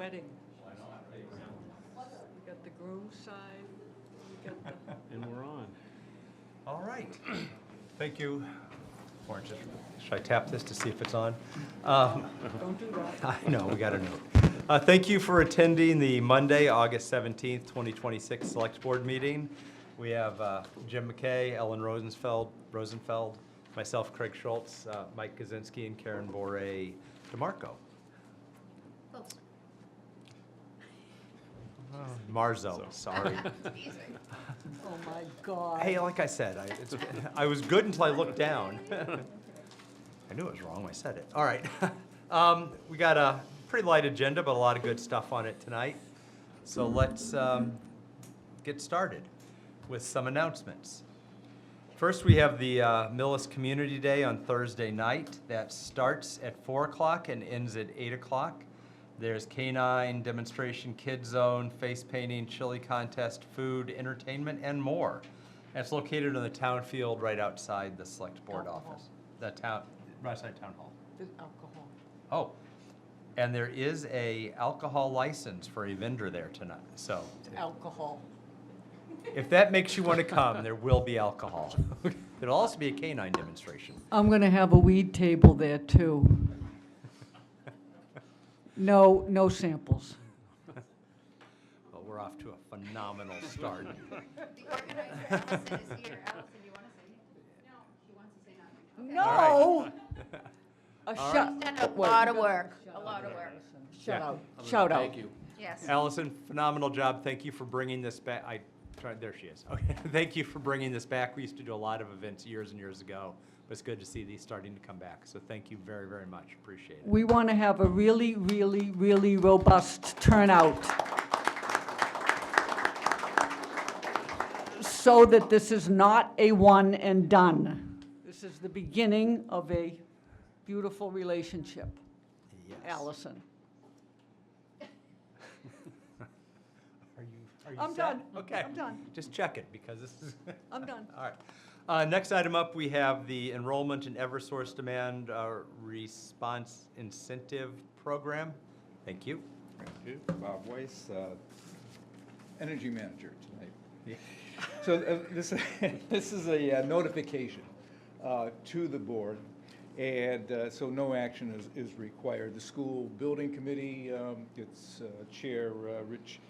wedding. You got the groom's side, you got the, And we're on. All right. Thank you. Orange, should I tap this to see if it's on? don't do that. I know, we got a note. Thank you for attending the Monday, August 17th, 2026 Select Board meeting. We have Jim McKay, Ellen Rosenfeld, myself, Craig Schultz, Mike Kaczynski, and Karen Bore DeMarco. Close. Marzo, sorry. Oh, my God. Hey, like I said, I was good until I looked down. I knew it was wrong when I said it. All right. We got a pretty light agenda, but a lot of good stuff on it tonight. So let's get started with some announcements. First, we have the Millis Community Day on Thursday night. That starts at 4 o'clock and ends at 8 o'clock. There's canine demonstration, kid zone, face painting, chili contest, food, entertainment, and more. And it's located in the town field right outside the select board Alcohol. office. The town, right outside town hall. There's alcohol. Oh, and there is a alcohol license for a vendor there tonight. So It's alcohol. if that makes you want to come, there will be alcohol. There'll also be a canine demonstration. I'm gonna have a weed table there, too. No samples. But we're off to a phenomenal start. The organizer, Allison, is here. Allison, do you want to say? No, she wants to say nothing. No! A All shut. She's done a lot of work, a lot of work. Shout Yeah. out, shout out. Thank you. Yes. Allison, phenomenal job. Thank you for bringing this back. I tried, there she is. Okay. Thank you for bringing this back. We used to do a lot of events years and years ago, but it's good to see these starting to come back. So thank you very, very much. Appreciate it. We want to have a really, really, really robust turnout so that this is not a one and done. This is the beginning of a beautiful relationship, Yes. Allison. Are you I'm set? done. Okay. I'm done. Just check it because this is. I'm done. All right. Next item up, we have the enrollment in Eversource Demand Response Incentive Program. Thank you. Thank you. Bob Weiss, Energy Manager tonight. So this is a notification to the board, and so no action is required. The school building committee, its chair, Rich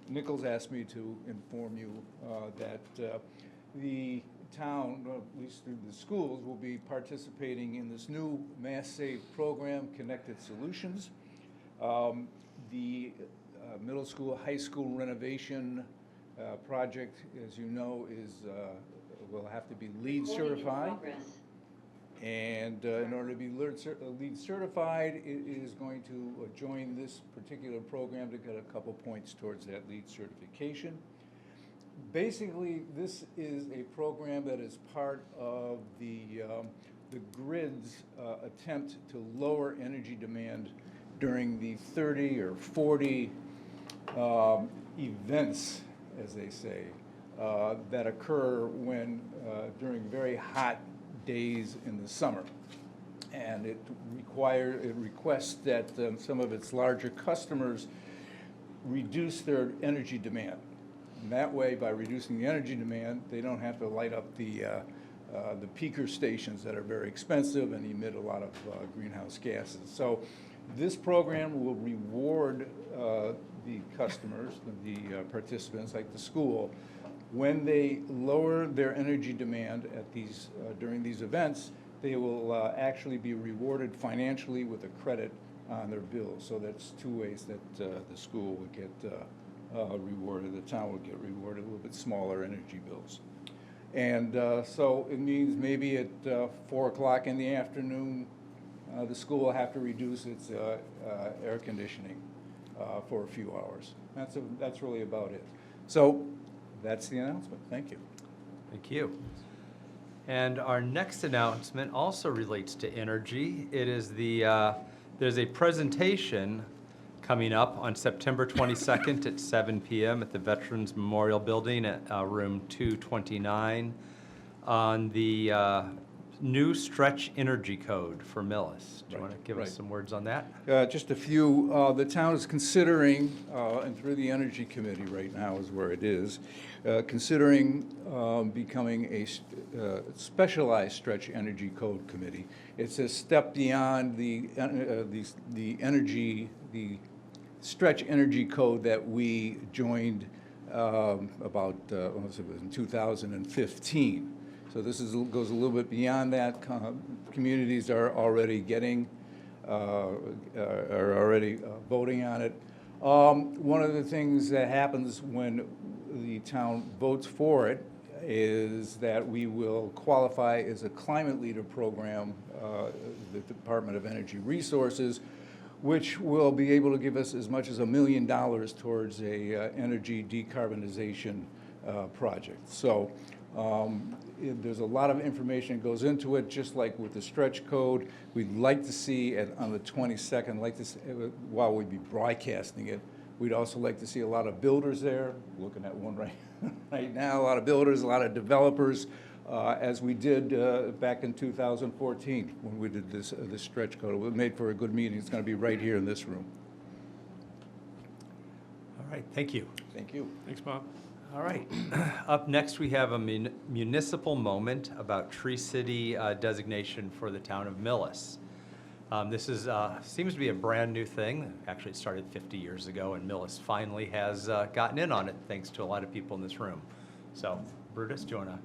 Nichols, asked me to inform you that the town, or at least through the schools, will be participating in this new Mass Save program, Connected Solutions. The middle school, high school renovation project, as you know, will have to be LEED certified. And in order to be LEED certified, it is going to join this particular program to get a couple points towards that LEED certification. Basically, this is a program that is part of the grid's attempt to lower energy demand during the 30 or 40 events, as they say, that occur when during very hot days in the summer. And it requests that some of its larger customers reduce their energy demand. And that way, by reducing the energy demand, they don't have to light up the peaker stations that are very expensive and emit a lot of greenhouse gases. So this program will reward the customers, the participants, like the school, when they lower their energy demand at these during these events. They will actually be rewarded financially with a credit on their bills. So that's two ways that the school would get rewarded, the town would get rewarded, a little bit smaller energy bills. And so it means maybe at 4 o'clock in the afternoon, the school will have to reduce its air conditioning for a few hours. That's really about it. So that's the announcement. Thank you. Thank you. And our next announcement also relates to energy. It is there's a presentation coming up on September 22nd at 7 p.m. at the Veterans Memorial Building at room 229 on the new stretch energy code for Millis. Do you Right, want to give us right. some words on that? Just a few, the town is considering, and through the Energy Committee right now is where it is, considering becoming a specialized stretch energy code committee. It's a step beyond the stretch energy code that we joined about, what was it, in 2015. So this goes a little bit beyond that. Communities are already getting, are already voting on it. One of the things that happens when the town votes for it is that we will qualify as a climate leader program, the Department of Energy Resources, which will be able to give us as much as $1 million towards a energy decarbonization project. So there's a lot of information that goes into it, just like with the stretch code. We'd like to see on the 22nd, like this, while we'd be broadcasting it, we'd also like to see a lot of builders there. Looking at one right now, a lot of builders, a lot of developers, as we did back in 2014 when we did this stretch code. It was made for a good meeting. It's going to be right here in this room. All right, thank you. Thank you. Thanks, Bob. All right. Up next, we have a municipal moment about Tree City designation for the town of Millis. This is seems to be a brand-new thing. Actually, it started 50 years ago, and Millis finally has gotten in on it, thanks to a lot of people in this room. So, Brutus, do you want to?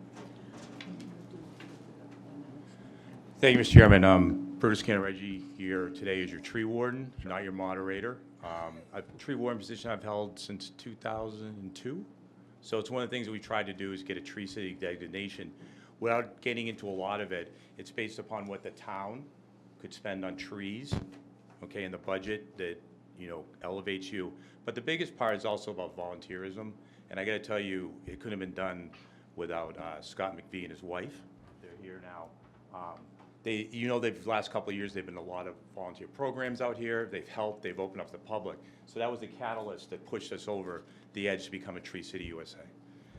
Thank you, Mr. Chairman. Brutus Cantareggi here today as your tree warden, not your moderator. A tree warden position I've held since 2002. So it's one of the things that we tried to do is get a Tree City designation. Without getting into a lot of it, it's based upon what the town could spend on trees, okay, and the budget that, you know, elevates you. But the biggest part is also about volunteerism. And I got to tell you, it couldn't have been done without Scott McVie and his wife. They're here now. The last couple of years, they've been a lot of volunteer programs out here. They've helped, they've opened up to the public. So that was the catalyst that pushed us over the edge to become a Tree City USA.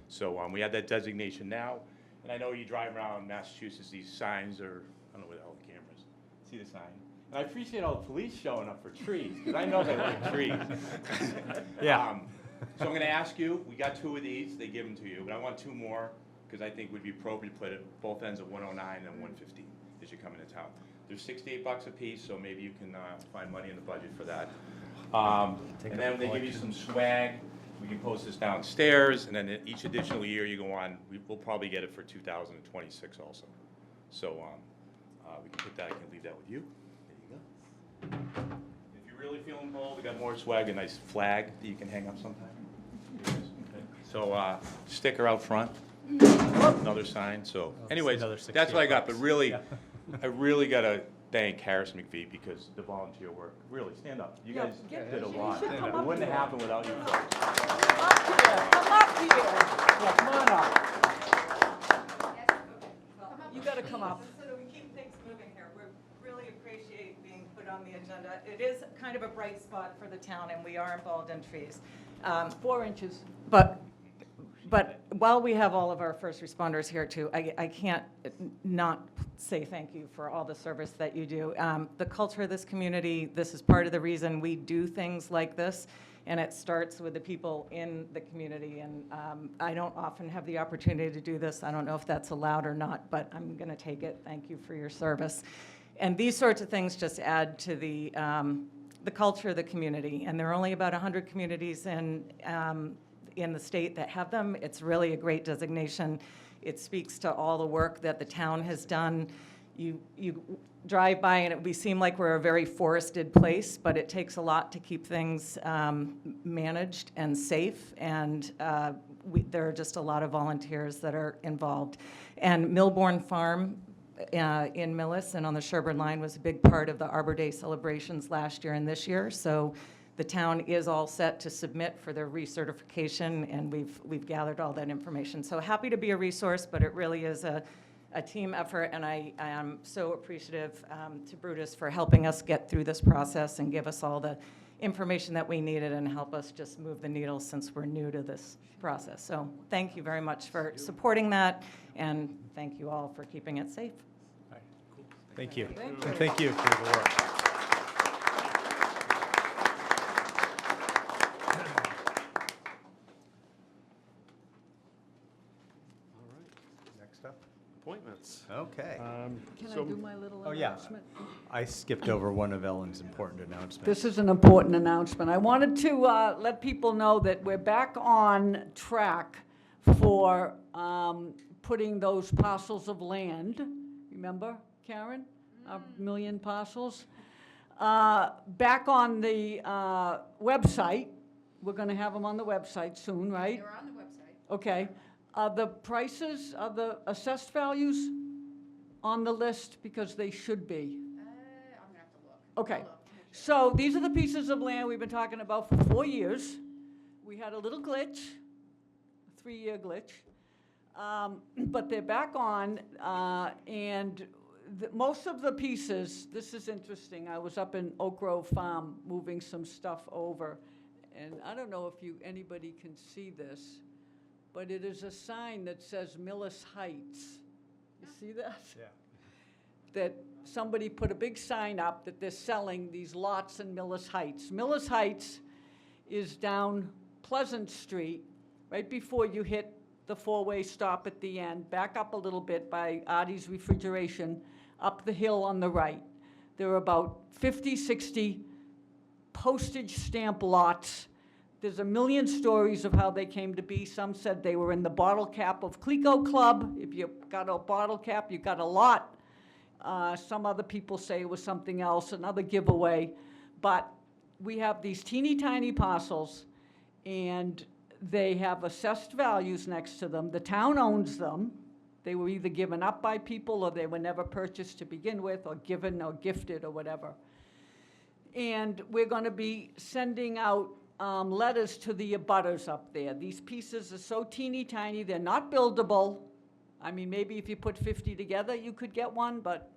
So we have that designation now. And I know you drive around Massachusetts, these signs are, I don't know where the hell the cameras, see the sign? And I appreciate all the police showing up for trees, because I know they like trees. Yeah. So I'm gonna ask you, we got 2 of these, they give them to you, but I want 2 more, because I think would be appropriate to put it both ends of 109 and 115 as you come into town. They're $68 a piece, so maybe you can find money in the budget for that. And then they give you some swag. We can post this downstairs, and then each additional year you go on, we'll probably get it for 2026 also. So we can put that, I can leave that with you. There you go. If you're really feeling bold, we got more swag, a nice flag that you can hang up sometime. Okay. So sticker out front, another sign. So anyways, another that's what I got, but $68. really, Yeah. I really gotta thank Harris McVie because the volunteer work, really, stand up. You Yeah, guys get- did a you lot. should come It up wouldn't here. have happened without you folks. Come up here, come up here. Yeah, come on up. You gotta come up. So that we keep things moving here, we really appreciate being put on the agenda. It is kind of a bright spot for the town, and we are involved in trees. 4 inches. But while we have all of our first responders here too, I can't not say thank you for all the service that you do. The culture of this community, this is part of the reason we do things like this, and it starts with the people in the community. And I don't often have the opportunity to do this. I don't know if that's allowed or not, but I'm going to take it. Thank you for your service. And these sorts of things just add to the culture of the community. And there are only about 100 communities in the state that have them. It's really a great designation. It speaks to all the work that the town has done. You drive by and we seem like we're a very forested place, but it takes a lot to keep things managed and safe. And there are just a lot of volunteers that are involved. And Millbourne Farm in Millis and on the Sherburne line was a big part of the Arbor Day celebrations last year and this year. So the town is all set to submit for their recertification, and we've gathered all that information. So happy to be a resource, but it really is a team effort, and I am so appreciative to Brutus for helping us get through this process and give us all the information that we needed and help us just move the needle since we're new to this process. So thank you very much for supporting that, and thank you all for keeping it safe. Thank you. And thank you for the work. All right, Next up. appointments. Okay. Can I So- do my little Oh, yeah. announcement? I skipped over one of Ellen's important announcements. This is an important announcement. I wanted to let people know that we're back on track for putting those parcels of land, remember, Karen? A million parcels? Back on the website. We're going to have them on the website soon, right? They were on the website. Okay. Are the prices, are the assessed values on the list? Because they should be. I'm gonna have to look. Okay. I'll look. So these are the pieces of land we've been talking about for 4 years. We had a little glitch, a 3-year glitch, but they're back on, and most of the pieces, this is interesting, I was up in Oak Grove Farm moving some stuff over, and I don't know if anybody can see this, but it is a sign that says Millis Heights. You see that? Yeah. That somebody put a big sign up that they're selling these lots in Millis Heights. Millis Heights is down Pleasant Street, right before you hit the 4-way stop at the end, back up a little bit by Artie's Refrigeration, up the hill on the right. There are about 50, 60 postage stamp lots. There's a million stories of how they came to be. Some said they were in the bottle cap of Clico Club. If you got a bottle cap, you got a lot. Some other people say it was something else, another giveaway. But we have these teeny tiny parcels, and they have assessed values next to them. The town owns them. They were either given up by people, or they were never purchased to begin with, or given or gifted or whatever. And we're going to be sending out letters to the abutters up there. These pieces are so teeny tiny, they're not buildable. I mean, maybe if you put 50 together, you could get one, but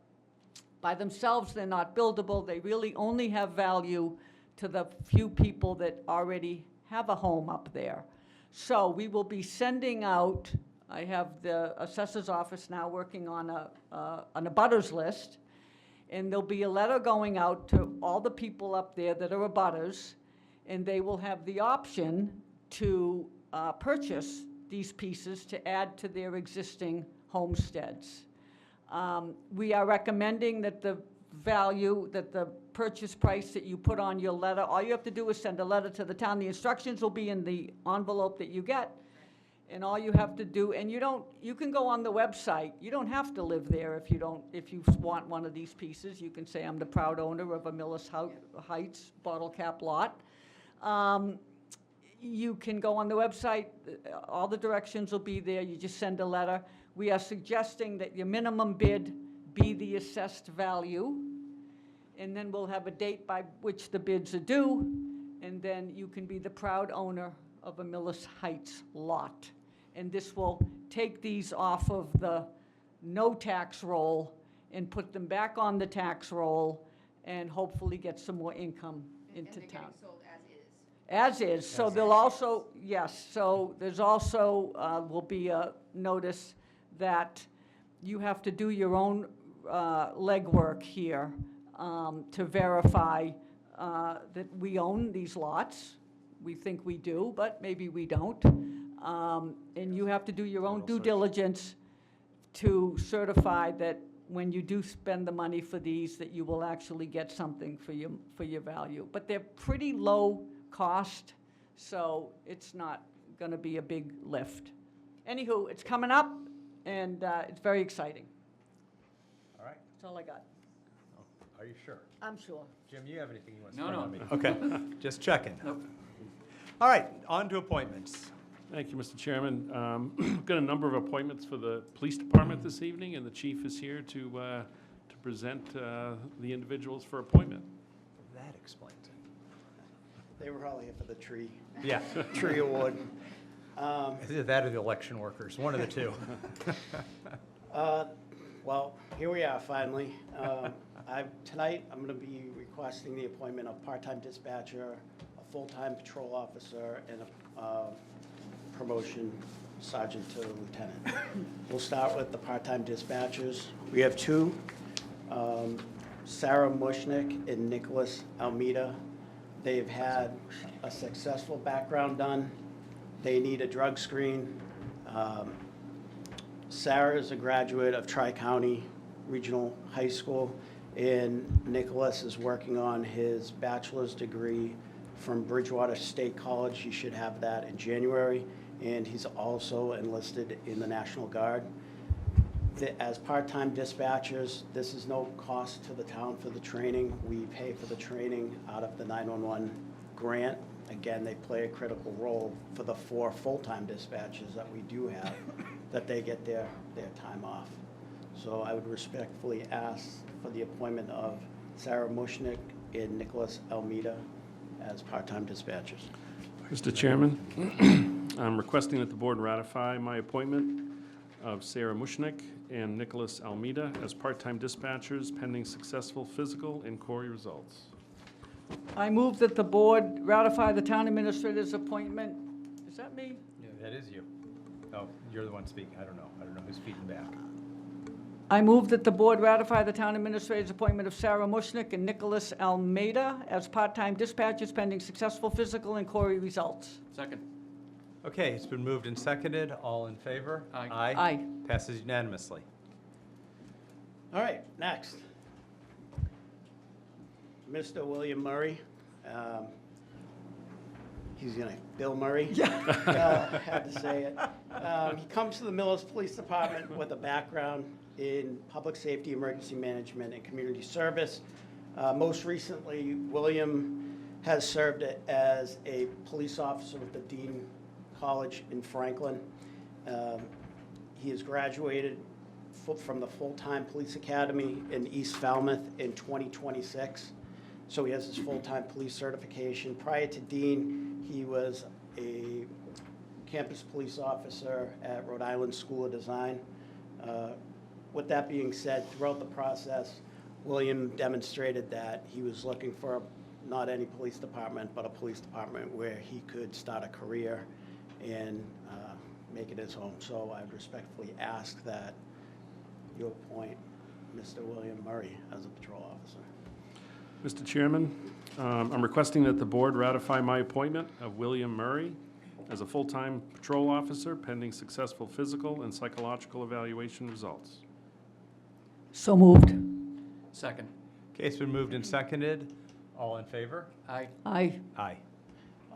by themselves, they're not buildable. They really only have value to the few people that already have a home up there. So we will be sending out, I have the assessor's office now working on an abutters list, and there'll be a letter going out to all the people up there that are abutters, and they will have the option to purchase these pieces to add to their existing homesteads. We are recommending that the value, that the purchase price that you put on your letter, all you have to do is send a letter to the town. The instructions will be in the envelope that you get. And all you have to do, and you can go on the website. You don't have to live there if you want one of these pieces. You can say, I'm the proud owner of a Millis Heights bottle cap lot. You can go on the website, all the directions will be there, you just send a letter. We are suggesting that your minimum bid be the assessed value, and then we'll have a date by which the bids are due, and then you can be the proud owner of a Millis Heights lot. And this will take these off of the no tax roll and put them back on the tax roll, and hopefully get some more income into And they're town. getting sold as is. As is, so there'll also, yes, so there's also, will be a notice that you have to do your own legwork here to verify that we own these lots. We think we do, but maybe we don't. And you have to do your own due diligence to certify that when you do spend the money for these, that you will actually get something for your value. But they're pretty low cost, so it's not going to be a big lift. Anywho, it's coming up, and it's very exciting. All right. That's all I got. Are you sure? I'm sure. Jim, you have anything you want to No, spring no. on me? Okay, just checking. All right, on to appointments. Thank you, Mr. Chairman. Got a number of appointments for the police department this evening, and the chief is here to present the individuals for appointment. That explains it. They were all here for the tree Yeah, award. either that or the election workers, one of the two. Well, here we are finally. Tonight, I'm going to be requesting the appointment of part-time dispatcher, a full-time patrol officer, and a promotion sergeant to lieutenant. We'll start with the part-time dispatchers. We have two. Sarah Mushnick and Nicholas Almeida. They've had a successful background done. They need a drug screen. Sarah is a graduate of Tri-County Regional High School, and Nicholas is working on his bachelor's degree from Bridgewater State College. He should have that in January, and he's also enlisted in the National Guard. As part-time dispatchers, this is no cost to the town for the training. We pay for the training out of the 911 grant. Again, they play a critical role for the 4 full-time dispatchers that we do have, that they get their time off. So I would respectfully ask for the appointment of Sarah Mushnick and Nicholas Almeida as part-time dispatchers. Mr. Chairman, I'm requesting that the board ratify my appointment of Sarah Mushnick and Nicholas Almeida as part-time dispatchers pending successful physical inquiry results. I move that the board ratify the town administrator's appointment. Is that me? Yeah, that is you. Oh, you're the one speaking. I don't know who's feeding back. I move that the board ratify the town administrator's appointment of Sarah Mushnick and Nicholas Almeida as part-time dispatchers pending successful physical inquiry results. Second. Okay, it's been moved and seconded. All in favor? Aye. Aye. Passes unanimously. All right, next. Mr. William Murray. He's Bill Murray. Yeah. Had to say it. He comes to the Millis Police Department with a background in public safety, emergency management, and community service. Most recently, William has served as a police officer with the Dean College in Franklin. He has graduated from the full-time police academy in East Falmouth in 2026. So he has his full-time police certification. Prior to Dean, he was a campus police officer at Rhode Island School of Design. With that being said, throughout the process, William demonstrated that he was looking for not any police department, but a police department where he could start a career and make it his home. So I would respectfully ask that you appoint Mr. William Murray as a patrol officer. Mr. Chairman, I'm requesting that the board ratify my appointment of William Murray as a full-time patrol officer pending successful physical and psychological evaluation results. So moved. Second. Okay, it's been moved and seconded. All in favor? Aye. Aye. Aye.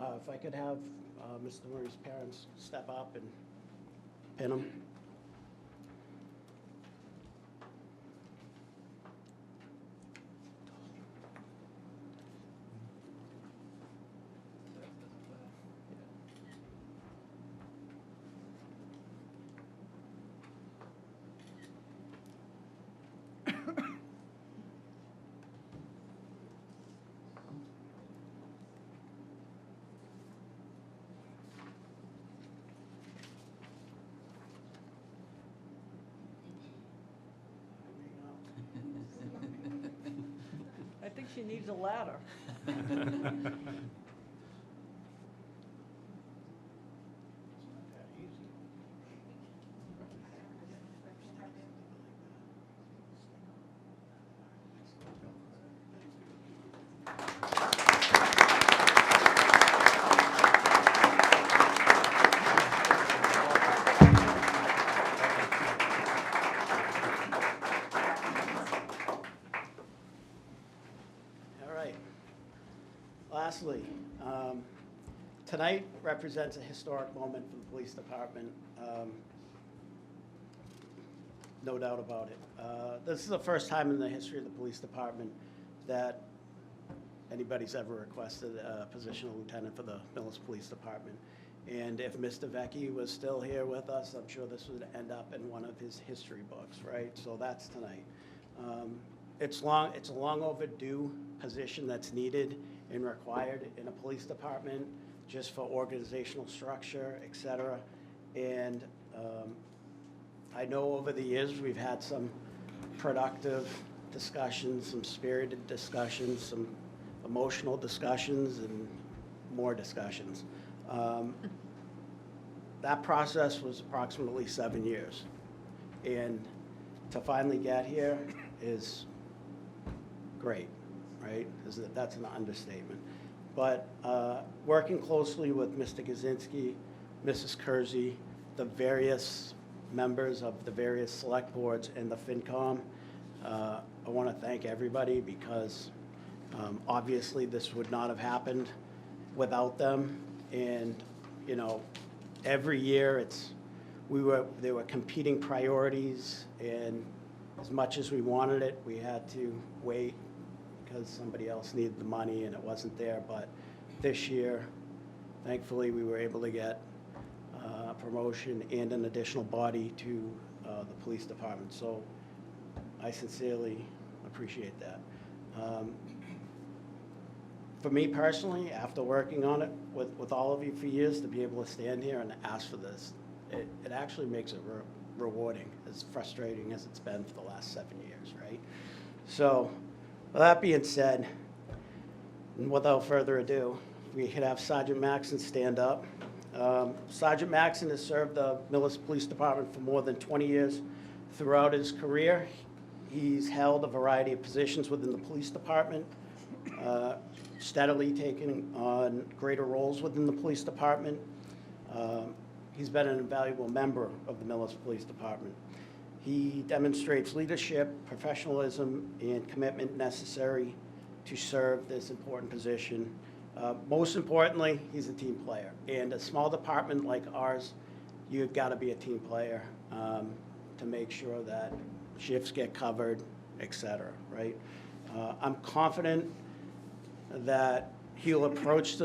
If I could have Mr. Murray's parents step up and pin him. I think she needs a ladder. All right. Lastly, tonight represents a historic moment for the police department. No doubt about it. This is the first time in the history of the police department that anybody's ever requested a position of lieutenant for the Millis Police Department. And if Mr. Vecchi was still here with us, I'm sure this would end up in one of his history books, right? So that's tonight. It's a long overdue position that's needed and required in a police department, just for organizational structure, et cetera. And I know over the years, we've had some productive discussions, some spirited discussions, some emotional discussions, and more discussions. That process was approximately 7 years. And to finally get here is great, right? That's an understatement. But working closely with Mr. Kaczynski, Mrs. Kersey, the various members of the various select boards and the FinCom, I want to thank everybody because obviously this would not have happened without them. And, you know, every year there were competing priorities, and as much as we wanted it, we had to wait because somebody else needed the money and it wasn't there. But this year, thankfully, we were able to get a promotion and an additional body to the police department. So I sincerely appreciate that. For me personally, after working on it with all of you for years, to be able to stand here and ask for this, it actually makes it rewarding, as frustrating as it's been for the last 7 years, right? So, with that being said, and without further ado, we could have Sergeant Maxon stand up. Sergeant Maxon has served the Millis Police Department for more than 20 years. Throughout his career, he's held a variety of positions within the police department, steadily taking on greater roles within the police department. He's been an invaluable member of the Millis Police Department. He demonstrates leadership, professionalism, and commitment necessary to serve this important position. Most importantly, he's a team player. And a small department like ours, you've got to be a team player to make sure that shifts get covered, et cetera, right? I'm confident that he'll approach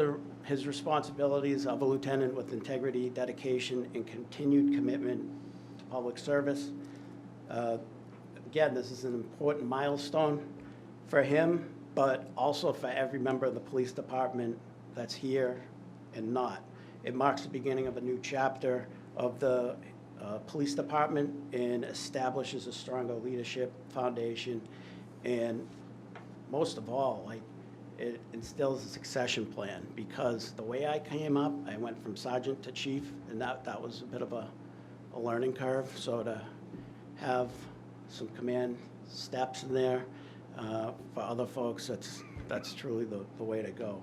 his responsibilities of a lieutenant with integrity, dedication, and continued commitment to public service. Again, this is an important milestone for him, but also for every member of the police department that's here and not. It marks the beginning of a new chapter of the police department and establishes a stronger leadership foundation. And most of all, like, it instills a succession plan, because the way I came up, I went from sergeant to chief, and that was a bit of a learning curve. So to have some command steps in there for other folks, that's truly the way to go.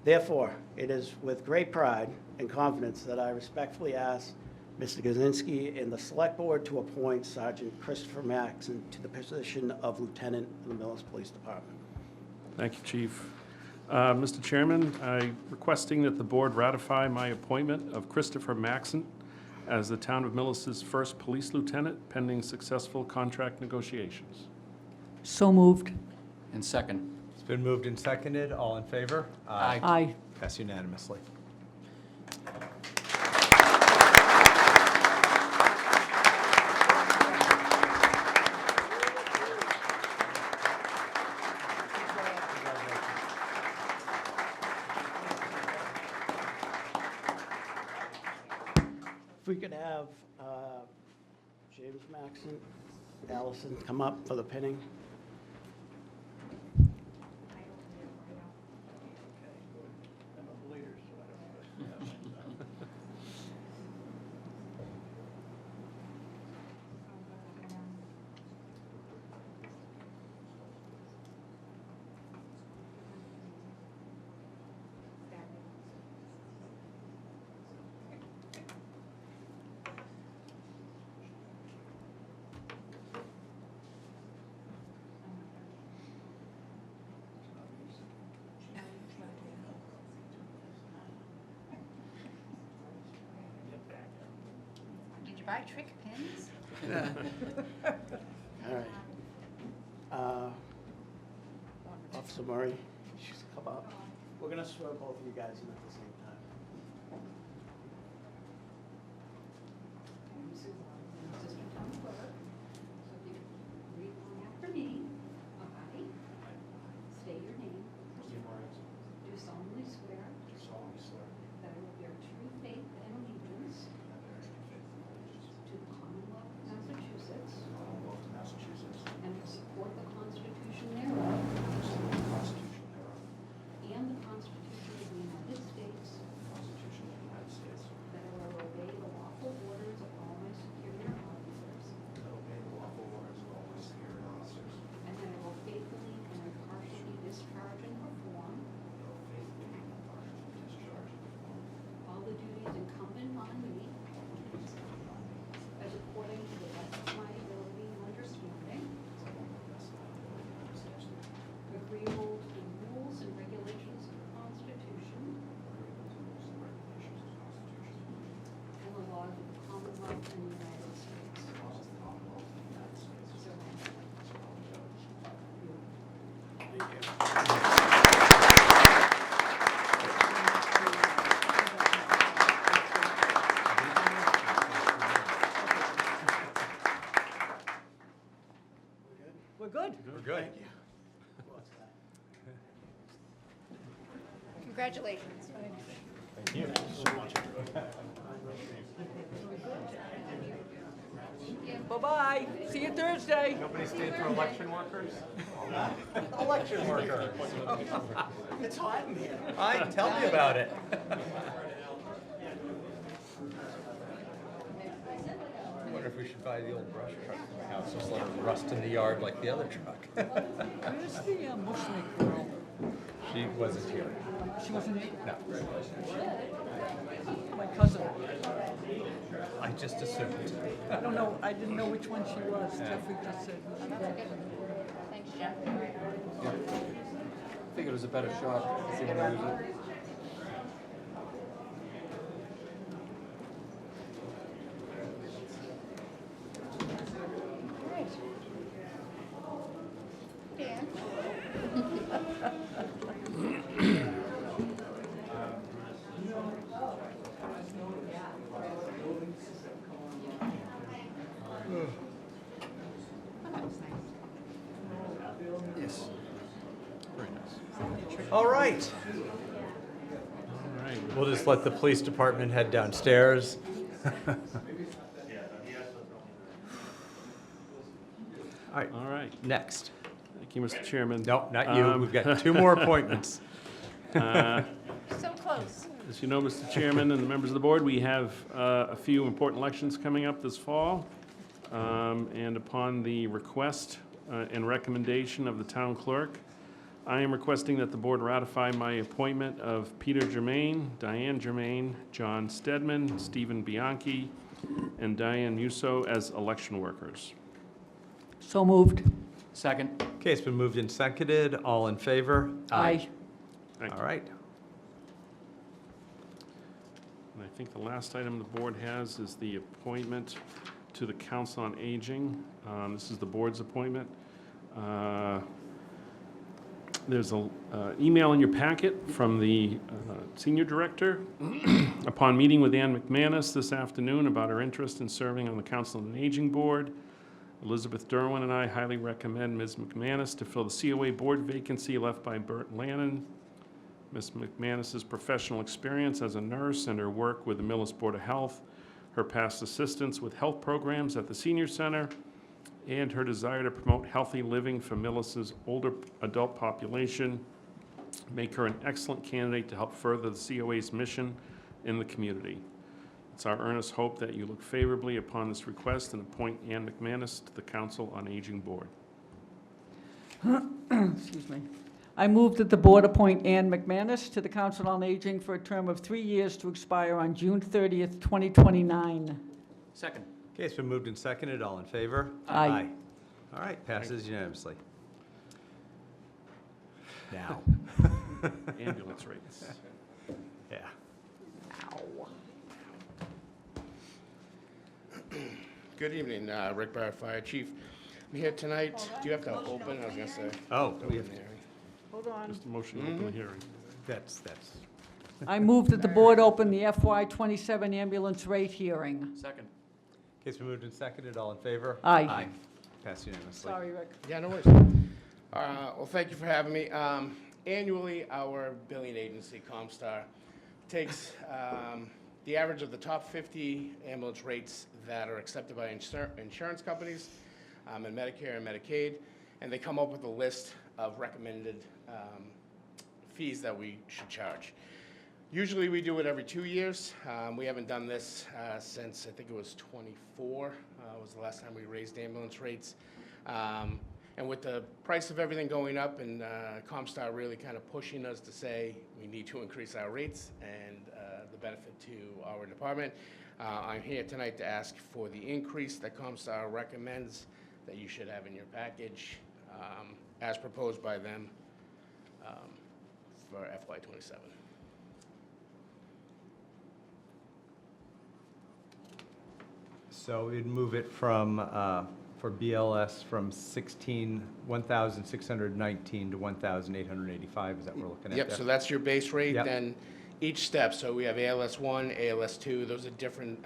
Therefore, it is with great pride and confidence that I respectfully ask Mr. Kaczynski and the Select Board to appoint Sergeant Christopher Maxon to the position of Lieutenant of the Millis Police Department. Thank you, Chief. Mr. Chairman, I'm requesting that the board ratify my appointment of Christopher Maxon as the Town of Millis's first police lieutenant pending successful contract negotiations. So moved. And second. It's been moved and seconded. All in favor? Aye. Pass unanimously. If we could have James Maxon, Allison come up for the pinning. Did you buy trick pins? All right. Officer Murray, she's come up. We're going to swear both of you guys in at the same time. Sister Tom Quirk. So if you could read along after me. I state your name. Do solemnly swear. That I will bear true faith and allegiance. To the Commonwealth of Massachusetts. And to support the Constitution thereof. And the Constitution of the United States. We're good. We're good. Congratulations. Bye-bye. See you Thursday. Nobody stayed for election workers? Election workers. It's hot in here. Tell me about it. I wonder if we should buy the old brush truck from the house, just let it rust in the yard like the other truck. Where's the Mushnick girl? She wasn't here. She wasn't here? No. My cousin. I just assumed. I don't know, I didn't know which one she was. Jeffrey just said. who she was. Thanks, Jeff. Figured it was a better shot. See when I use it. Dan? Yes. All right. All right. We'll just let the police department head downstairs. All right, All right. next. Thank you, Mr. Chairman. Nope, not you. Um, We've got 2 more appointments. So close. As you know, Mr. Chairman and the members of the board, we have a few important elections coming up this fall. And upon the request and recommendation of the town clerk, I am requesting that the board ratify my appointment of Peter Germain, Diane Germain, John Stedman, Stephen Bianchi, and Diane Musso as election workers. So moved. Second. Okay, it's been moved and seconded. All in favor? Aye. Thank you. All right. And I think the last item the board has is the appointment to the Council on Aging. This is the board's appointment. There's an email in your packet from the senior director. Upon meeting with Ann McManus this afternoon about her interest in serving on the Council on Aging Board, Elizabeth Derwin and I highly recommend Ms. McManus to fill the COA board vacancy left by Bert Lannon. Ms. McManus's professional experience as a nurse and her work with the Millis Board of Health, her past assistance with health programs at the senior center, and her desire to promote healthy living for Millis's older adult population make her an excellent candidate to help further the COA's mission in the community. It's our earnest hope that you look favorably upon this request and appoint Ann McManus to the Council on Aging Board. Excuse me. I move that the board appoint Ann McManus to the Council on Aging for a term of 3 years to expire on June 30th, 2029. Second. Okay, it's been moved and seconded. All in favor? Aye. All right, passes unanimously. Now. Ambulance rates. Yeah. Good evening, Rick Barrett, Fire Chief. I'm here tonight. Do you have to open? I was gonna say. Oh, we Open have, the hearing. Hold on. Just a motion to open the hearing. that's, I move that the board open the FY27 ambulance rate hearing. Second. okay, it's been moved and seconded. All in favor? Aye. Passed unanimously. Sorry, Rick. Yeah, no worries. Well, thank you for having me. Annually, our billing agency, Comstar, takes the average of the top 50 ambulance rates that are accepted by insurance companies and Medicare and Medicaid, and they come up with a list of recommended fees that we should charge. Usually, we do it every 2 years. We haven't done this since, I think it was 24, was the last time we raised ambulance rates. And with the price of everything going up and Comstar really kind of pushing us to say we need to increase our rates and the benefit to our department, I'm here tonight to ask for the increase that Comstar recommends that you should have in your package as proposed by them for FY27. So we'd move it from for BLS from 1,619 to 1,885, is that what we're looking at there? Yep, so that's your base rate, Yep. then each step, so we have ALS 1, ALS 2, those are different,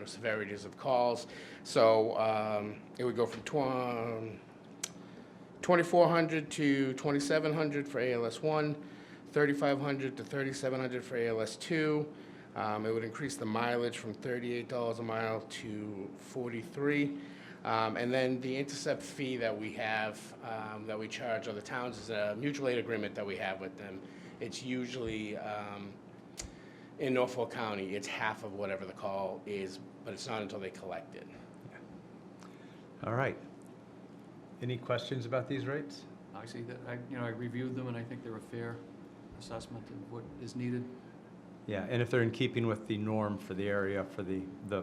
severities of calls. So it would go from 2,400 to 2,700 for ALS 1, 3,500 to 3,700 for ALS 2. It would increase the mileage from $38 a mile to $43. And then the intercept fee that we have, that we charge other towns is a mutual aid agreement that we have with them. It's usually, in Norfolk County, it's half of whatever the call is, but it's not until they collect it. All right. Any questions about these rates? I see that, I reviewed them, and I think they're a fair assessment of what is needed. Yeah, and if they're in keeping with the norm for the area, for the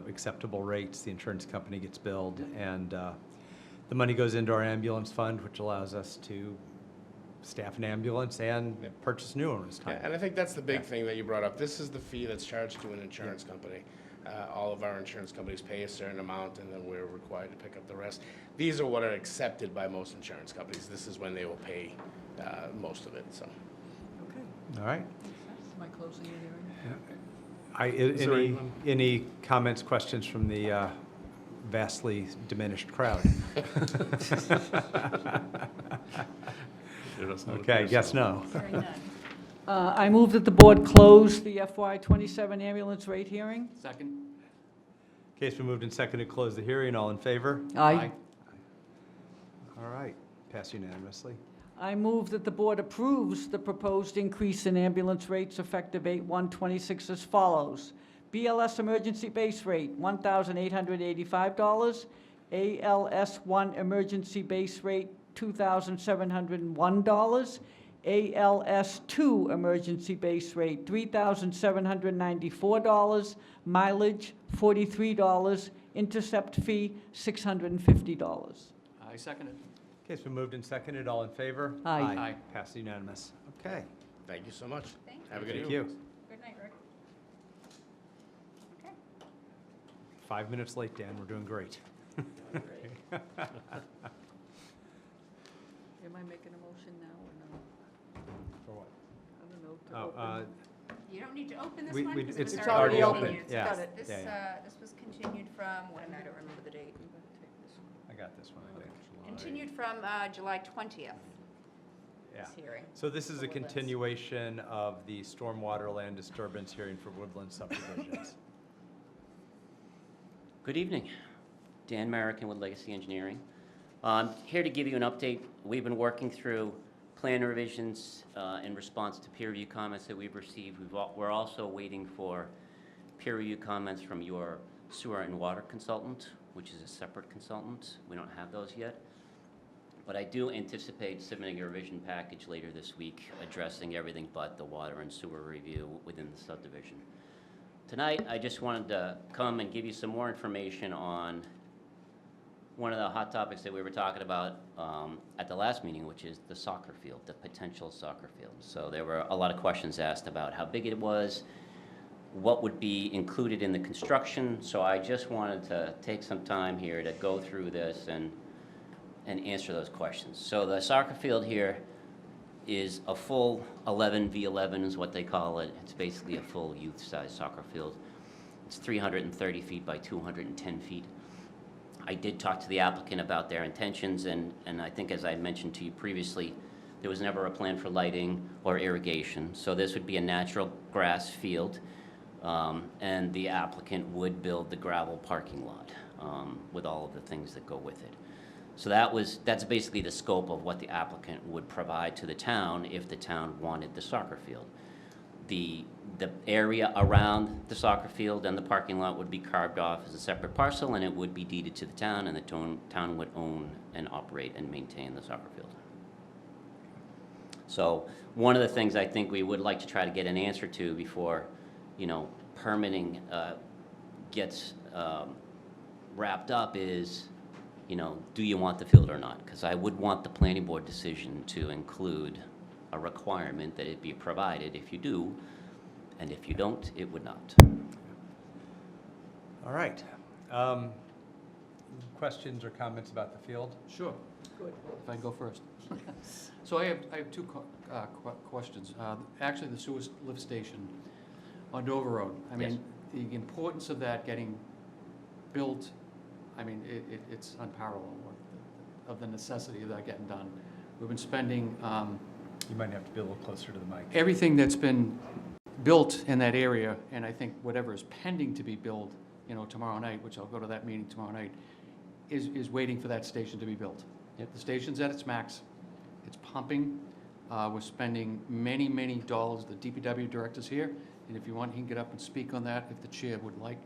acceptable rates, the insurance company gets billed, and the money goes into our ambulance fund, which allows us to staff an ambulance and purchase new ones. Yeah, and I think that's the big thing that you brought up. This is the fee that's charged to an insurance company. All of our insurance companies pay a certain amount, and then we're required to pick up the rest. These are what are accepted by most insurance companies. This is when they will pay most of it, so. Okay. All right. Am I closing the hearing? there Any comments, questions from the vastly diminished crowd? There does not Okay, appear guess so. no. Hearing none. I move that the board close the FY '27 ambulance rate hearing. Second? Case been moved and seconded to close the hearing. All in favor? Aye. All right, pass unanimously. I move that the board approves the proposed increase in ambulance rates effective 8/1/26 as follows. BLS emergency base rate, $1,885. ALS 1 emergency base rate, $2,701. ALS 2 emergency base rate, $3,794. Mileage, $43. Intercept fee, $650. I second it. Case been moved and seconded. All in favor? Aye. Aye. Pass unanimous. Okay, Thank you so much. Thank Have a you. good thank evening. you. Good night, Rick. Okay. 5 minutes late, Dan. We're doing great. Am I making a motion now or no? For what? I don't know. to Oh, open. You don't need to open this We- one we- because it's it was already already open. continued. Yeah. Got it. This, Yeah, yeah. this was continued from, when, I don't remember the date. I got this one, I think. Continued from July 20th, Yeah. this hearing. So this is a For Woodlands. continuation of the stormwater land disturbance hearing for Woodland subdivisions. Good evening. Dan Merrickin with Legacy Engineering. I'm here to give you an update. We've been working through plan revisions in response to peer review comments that we've received. We're also waiting for peer review comments from your sewer and water consultant, which is a separate consultant. We don't have those yet. But I do anticipate submitting a revision package later this week addressing everything but the water and sewer review within the subdivision. Tonight, I just wanted to come and give you some more information on one of the hot topics that we were talking about at the last meeting, which is the soccer field, the potential soccer field. So there were a lot of questions asked about how big it was, what would be included in the construction. So I just wanted to take some time here to go through this and answer those questions. So the soccer field here is a full 11v11 is what they call it. It's basically a full youth-size soccer field. It's 330 feet by 210 feet. I did talk to the applicant about their intentions, and I think as I mentioned to you previously, there was never a plan for lighting or irrigation. So this would be a natural grass field, and the applicant would build the gravel parking lot with all of the things that go with it. So that's basically the scope of what the applicant would provide to the town if the town wanted the soccer field. The area around the soccer field and the parking lot would be carved off as a separate parcel, and it would be deeded to the town, and the town would own and operate and maintain the soccer field. So one of the things I think we would like to try to get an answer to before, permitting gets wrapped up is, do you want the field or not? Because I would want the planning board decision to include a requirement that it be provided if you do, and if you don't, it would not. All right. questions or comments about the field? Sure. Good. If I can go first. So I have two questions. Actually, the sewer lift station on Dover Road. I Yes. mean, the importance of that getting built, I mean, it's unparalleled, of the necessity of that getting done. We've been spending, You might have to be a little closer to the mic. everything that's been built in that area, and I think whatever is pending to be built, you know, tomorrow night, which I'll go to that meeting tomorrow night, is waiting for that station to be built. Yep. The station's at its max. It's pumping. We're spending many, many dollars. The DPW director's here, and if you want, he can get up and speak on that if the chair would like.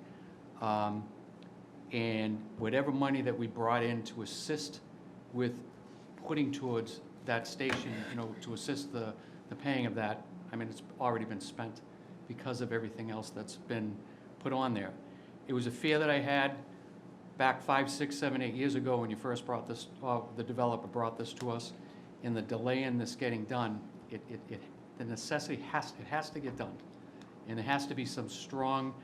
And whatever money that we brought in to assist with putting towards that station, you know, to assist the paying of that, I mean, it's already been spent because of everything else that's been put on there. It was a fear that I had back 5, 6, 7, 8 years ago when you first brought this, the developer brought this to us, and the delay in this getting done, the necessity has to get done. And there has to be some strong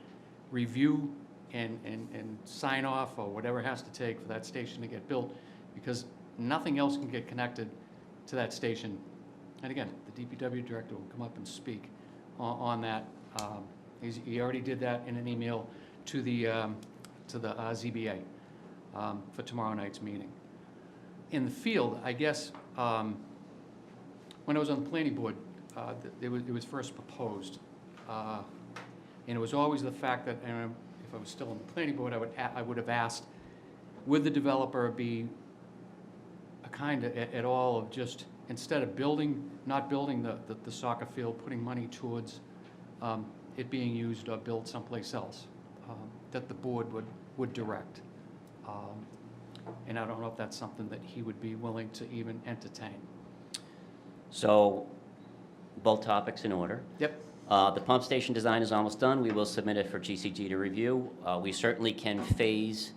review and sign off or whatever it has to take for that station to get built, because nothing else can get connected to that station. And again, the DPW director will come up and speak on that. He already did that in an email to the ZBA for tomorrow night's meeting. In the field, I guess, when I was on the planning board, it was first proposed. And it was always the fact that, and if I was still on the planning board, I would have asked, would the developer be a kind of, at all of just, instead of not building the soccer field, putting money towards it being used or built someplace else, that the board would direct. And I don't know if that's something that he would be willing to even entertain. So, both topics in order. Yep. The pump station design is almost done. We will submit it for GCG to review. We certainly can phase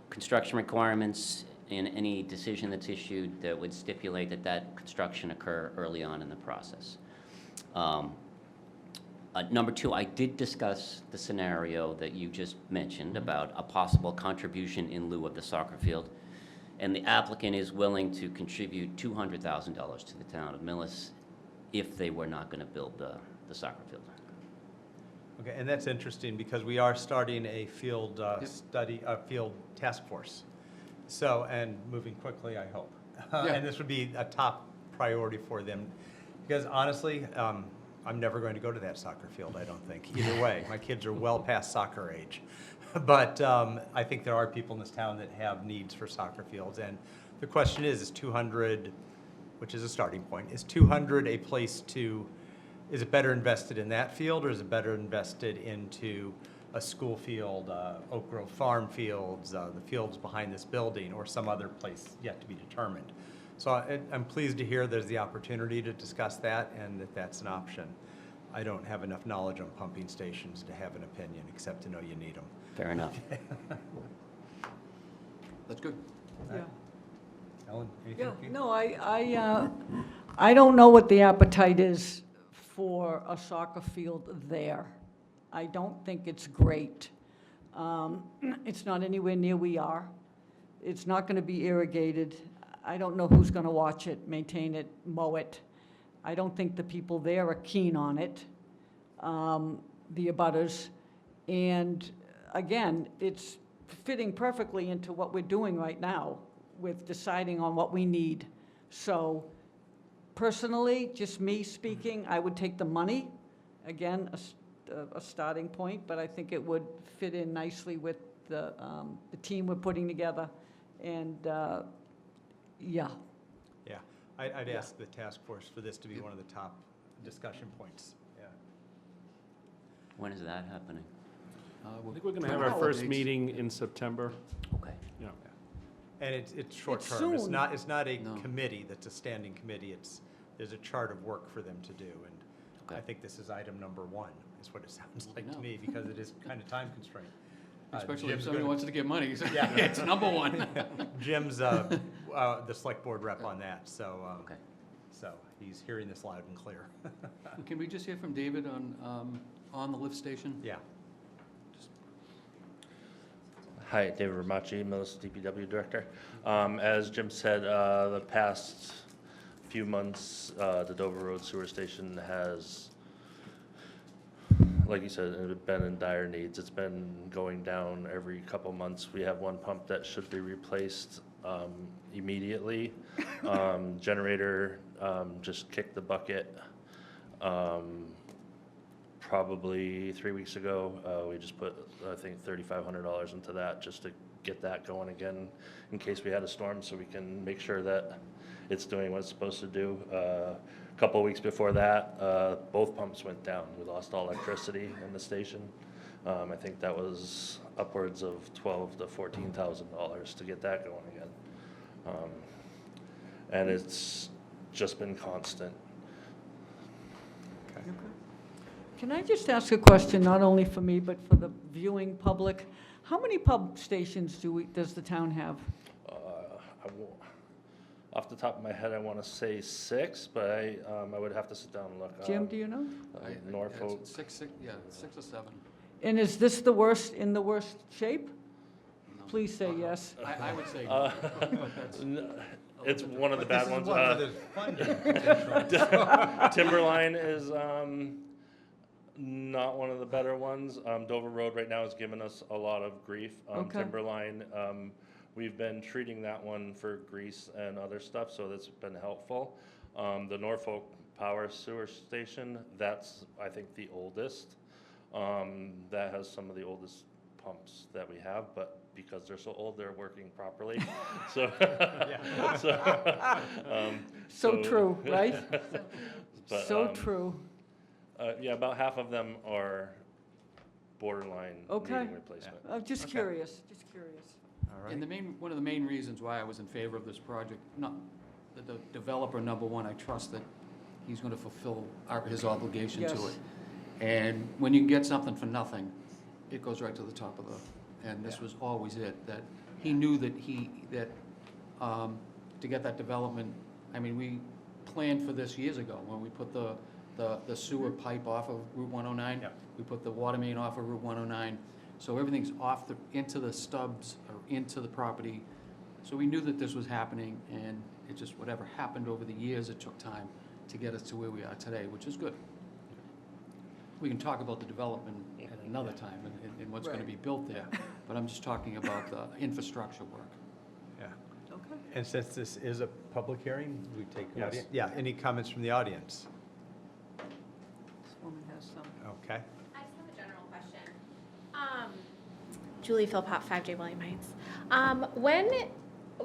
construction requirements in any decision that's issued that would stipulate that construction occur early on in the process. Number two, I did discuss the scenario that you just mentioned about a possible contribution in lieu of the soccer field. And the applicant is willing to contribute $200,000 to the town of Millis if they were not going to build the soccer field. Okay, and that's interesting because we are starting a field Yep. study, a field task force. So, and moving quickly, I hope. Yeah. And this would be a top priority for them. Because honestly, I'm never going to go to that soccer field, I don't think, either way. My kids are well past soccer age. But I think there are people in this town that have needs for soccer fields. And the question is 200, which is a starting point, is 200 a place to, is it better invested in that field or is it better invested into a school field, Oak Grove Farm fields, the fields behind this building, or some other place yet to be determined? So I'm pleased to hear there's the opportunity to discuss that and that that's an option. I don't have enough knowledge on pumping stations to have an opinion, except to know you need them. Fair enough. That's good. Yeah. Ellen, anything? Yeah, for you? no, I don't know what the appetite is for a soccer field there. I don't think it's great. It's not anywhere near we are. It's not going to be irrigated. I don't know who's going to watch it, maintain it, mow it. I don't think the people there are keen on it, the abutters. And again, it's fitting perfectly into what we're doing right now with deciding on what we need. So personally, just me speaking, I would take the money. Again, a starting point, but I think it would fit in nicely with the team we're putting together. And yeah. Yeah, I'd ask the task force for this to be one of the top discussion points. Yeah. When is that happening? I think we're going to have our first meeting in September. Okay. Yeah. And it's short It's term. It's soon. not a No. committee that's a standing committee. There's a chart of work for them to do. And I Okay. think this is item number 1, is what it sounds like to No. me, because it is kind of time constrained. Especially if Jim's somebody gonna- wants to get money, Yeah. it's number one. Jim's the select board rep on that, so, Okay. so he's hearing this loud and clear. Can we just hear from David on the lift station? Yeah. Hi, David Ramachi, Millis DPW Director. As Jim said, the past few months, the Dover Road Sewer Station has, like you said, it been in dire needs. It's been going down every couple months. We have one pump that should be replaced immediately. Generator just kicked the bucket. Probably 3 weeks ago, we just put, I think, $3,500 into that just to get that going again in case we had a storm, so we can make sure that it's doing what it's supposed to do. A couple of weeks before that, both pumps went down. We lost all electricity in the station. I think that was upwards of $12,000 to $14,000 to get that going again. And it's just been constant. Can I just ask a question, not only for me, but for the viewing public? How many pump stations does the town have? Off the top of my head, I want to say 6, but I would have to sit down and look. Jim, do you know? Norfolk. Six or seven. And is this the worst, in the worst shape? Please say yes. I would say, no, but that's, It's one of the bad ones. Timberline. Timberline is not one of the better ones. Dover Road right now is giving us a lot of grief. Okay. Timberline, we've been treating that one for grease and other stuff, so that's been helpful. The Norfolk Power Sewer Station, that's, I think, the oldest. That has some of the oldest pumps that we have, but because they're so old, they're working properly. So, So true, right? but, So true. yeah, about half of them are borderline Okay. needing replacement. I'm just Okay. curious, just curious. All and right. one of the main reasons why I was in favor of this project, not, the developer, number one, I trust that he's gonna fulfill his obligation to Yes. it. And when you get something for nothing, it goes right to the top of and this Yeah. was always it, that he knew that to get that development, I mean, we planned for this years ago, when we put the sewer pipe off of Route 109. Yeah. We put the water main off of Route 109, so everything's into the stubs, or into the property. So we knew that this was happening, and it just, whatever happened over the years, it took time to get us to where we are today, which is good. We can talk about the development at another time, and what's gonna Right. be built there, but I'm just talking about the infrastructure work. Yeah. Okay. And since this is a public hearing, we take Yes. audience. Yeah, any comments from the audience? This woman has some. Okay. I just have a general question. Julie Philpott, 5J William Heights. When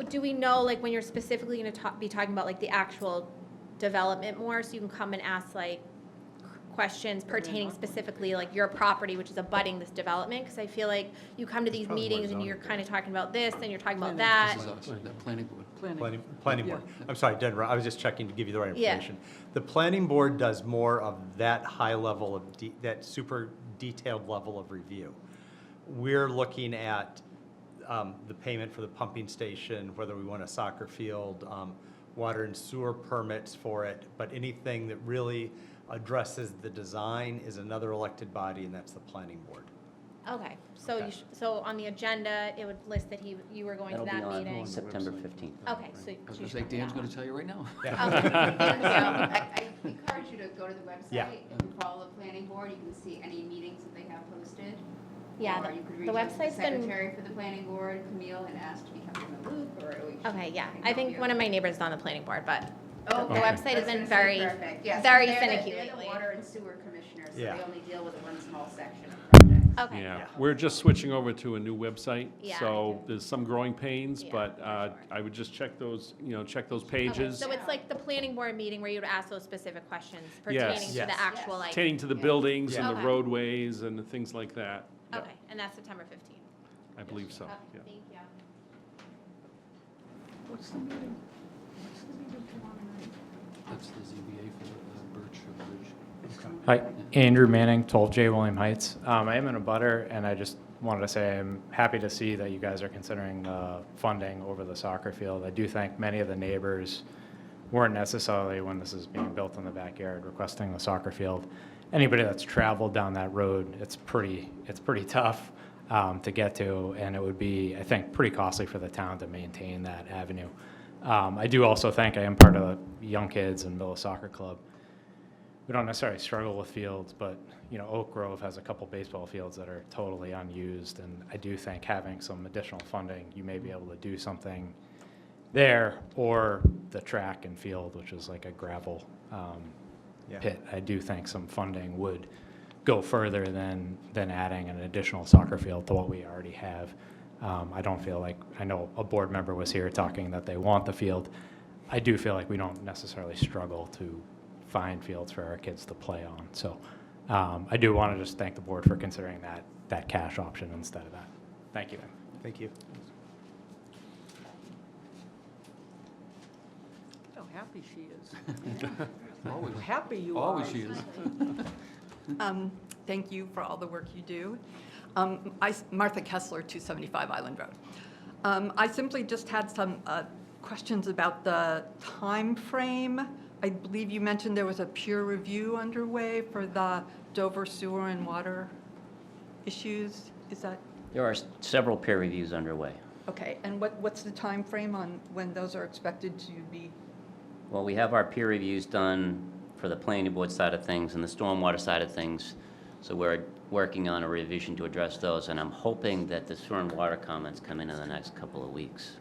do we know, like, when you're specifically going to be talking about, like, the actual development more, so you can come and ask, like, questions pertaining specifically, like, your property, which is abutting this development? Because I feel like you come to these Probably more meetings and zoning you're board. kind of talking about this, then you're talking about Planning. that. This is us, the planning board. Planning board. Yeah. I'm sorry, Denver, I was just checking to give you the right Yeah. information. The planning board does more of that high level of, that super detailed level of review. We're looking at the payment for the pumping station, whether we want a soccer field, water and sewer permits for it, but anything that really addresses the design is another elected body, and that's the planning board. Okay, so Okay. so on the agenda, it would list that you were going to That'll be that on meeting? September 15th. Okay, so. I was you gonna should say, look at Dan's that gonna one. tell you right now. Okay. I encourage you to go to the website. Yeah. If you follow the planning board, you can see any meetings that they have posted. Yeah, Or you could the reach out to the website's been. secretary for the planning board, Camille, and ask to be kept in the loop, or we should- Okay, yeah, can I help think you. one of my neighbors is on the planning board, but Oh, the okay. website has I been was gonna say very, perfect. Yes, very they're finicky they're lately. the water and sewer commissioners, so Yeah. they only deal with one small section of projects. Okay. Yeah, we're just switching over to a new website, Yeah. so there's some growing pains, Yeah, but for sure. I would just check those, check those Okay, pages. so it's like the planning board meeting where you'd ask those specific questions Yes. pertaining to Yes. the actual, Yes. like, Pertaining to the Yeah. buildings and Yeah. the Okay. roadways and things like that. Yep, okay, and that's September 15th. I believe so, Okay, yeah. thank you. What's the meeting? What's the meeting tomorrow night? That's the ZBA for the Birch Bridge. Hi, Andrew Manning, 12J William Heights. I am in a butter, and I just wanted to say I'm happy to see that you guys are considering funding over the soccer field. I do think many of the neighbors weren't necessarily, when this is being built in the backyard, requesting the soccer field. Anybody that's traveled down that road, it's pretty tough. to get to, and it would be, I think, pretty costly for the town to maintain that avenue. I do also think I am part of the Young Kids and Villa Soccer Club. We don't necessarily struggle with fields, but, you know, Oak Grove has a couple baseball fields that are totally unused, and I do think having some additional funding, you may be able to do something there, or the track and field, which is like a gravel pit. I do think some funding would go further than adding an additional soccer field to what we already have. I don't feel like, I know a board member was here talking that they want the field. I do feel like we don't necessarily struggle to find fields for our kids to play on. So I do want to just thank the board for considering that cash option instead of that. Thank you. Thank you. How happy she is. How happy you are. Always she is. Thank you for all the work you do. Martha Kessler, 275 Island Road. I simply just had some questions about the time frame. I believe you mentioned there was a peer review underway for the Dover sewer and water issues. Is that There are several peer reviews underway. okay? And what's the time frame on when those are expected to be? Well, we have our peer reviews done for the planning board side of things and the stormwater side of things. So we're working on a revision to address those, and I'm hoping that the sewer and water comments come in the next couple of weeks.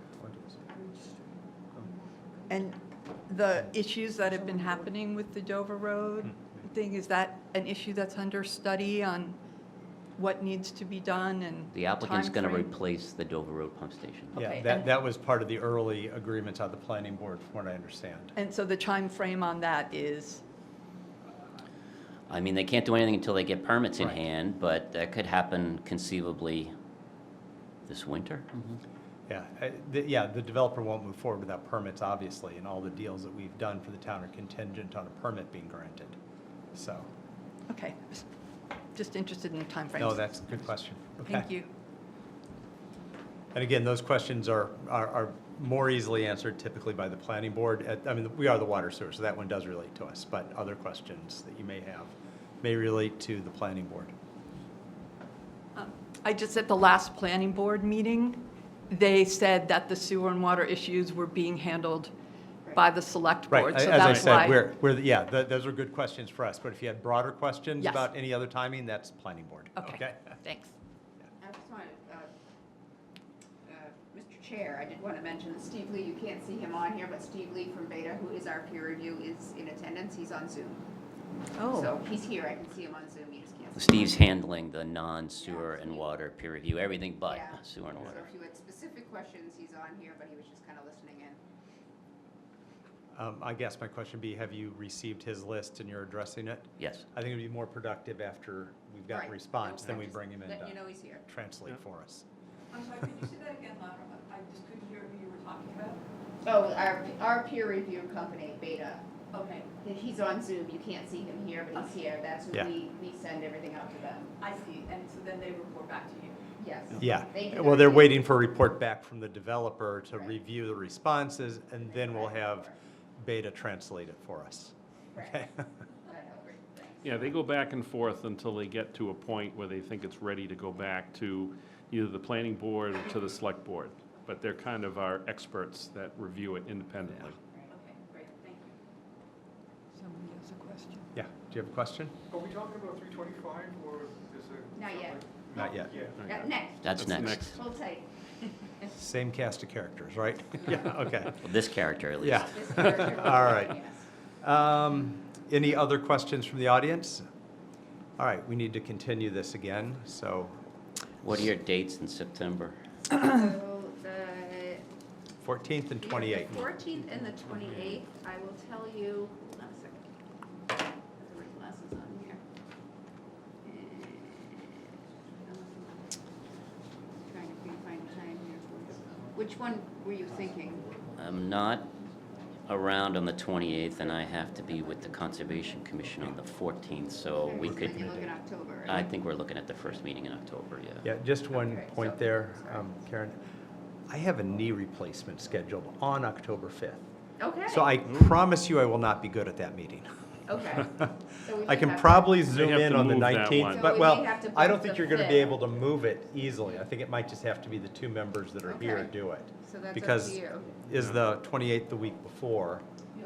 And the issues that have been happening with the Dover Road thing, is that an issue that's under study on what needs to be done and The applicant's going to timeframe? replace the Dover Road pump station. Yeah, Okay, that, and- that was part of the early agreements on the planning board, from what I understand. And so the time frame on that is, I mean, they can't do anything until they get permits in Right. hand, but that could happen conceivably this winter. Yeah, the developer won't move forward without permits, obviously, and all the deals that we've done for the town are contingent on a permit being granted, so. okay, just interested in the timeframes. No, that's a good question. Okay. Thank you. And again, those questions are more easily answered typically by the planning board. I mean, we are the water sewer, so that one does relate to us, but other questions that you may have may relate to the planning board. I just, at the last planning board meeting, they said that the sewer and water issues were being handled by the select board. Right, So as I that's why. said, yeah, those are good questions for us, but if you had broader questions Yes. about any other timing, that's planning board. Okay, thanks. I just wanted, Mr. Chair, I did want to mention that Steve Lee, you can't see him on here, but Steve Lee from Beta, who is our peer review, is in attendance. He's on Zoom. Oh. So he's here. I can see him on Zoom. You just can't see him. Steve's handling the non-sewer and water peer review, everything but Yeah. sewer and So water. if you had specific questions, he's on here, but he was just kind of listening in. I guess my question would be, have you received his list and you're addressing it? Yes. I think it'd be more productive after we've got a Right. response, No, then I'm we just bring him in letting to you know he's here. translate for us. I'm sorry, could you say that again, Lara? I just couldn't hear who you were talking about. Oh, our peer review company, Beta. Okay, He's on Zoom. You can't see him here, but he's here. That's who Yeah. we send everything out to them. I see, and so then they report back to you. Yes. Yeah, They do well, they're everything. waiting for a report back from the developer to Right. review the responses, and then we'll have Beta translate it for us. Right. Okay? That helped. Thanks. Yeah, they go back and forth until they get to a point where they think it's ready to go back to either the planning board or to the select board. But they're kind of our experts that review it independently. Okay, great, thank you. Somebody has a question. Yeah, do you have a question? Are we talking about 325 or is it? Not yet. Not yet. Next. That's next. Hold tight. Same cast of characters, right? Yeah, okay. Well, this character at least. Yeah. This character. All right. Yes. Any other questions from the audience? All right, we need to continue this again, so What are your dates in September? So the 14th and 28th. The 14th and the 28th, I will tell you, hold on a second. I have my glasses on here. Trying to find time here for you. Which one were you thinking? I'm not around on the 28th, and I have to be with the Conservation Commission on the 14th, so we could, Then you look in October, I right? think we're looking at the first meeting in October, yeah. Yeah, just one Okay, point so- there, sorry. Karen. I have a knee replacement scheduled on October 5th. Okay. So I promise you I will not be good at that meeting. Okay. So we I might can have to- probably They zoom have in to on the move that 19th, one. So but we well, may have to I don't bump think the you're gonna be 5th. able to move it easily. I think it might just have to be the 2 members that are here Okay. do it. So that's up Because to you. is the 28th the week before?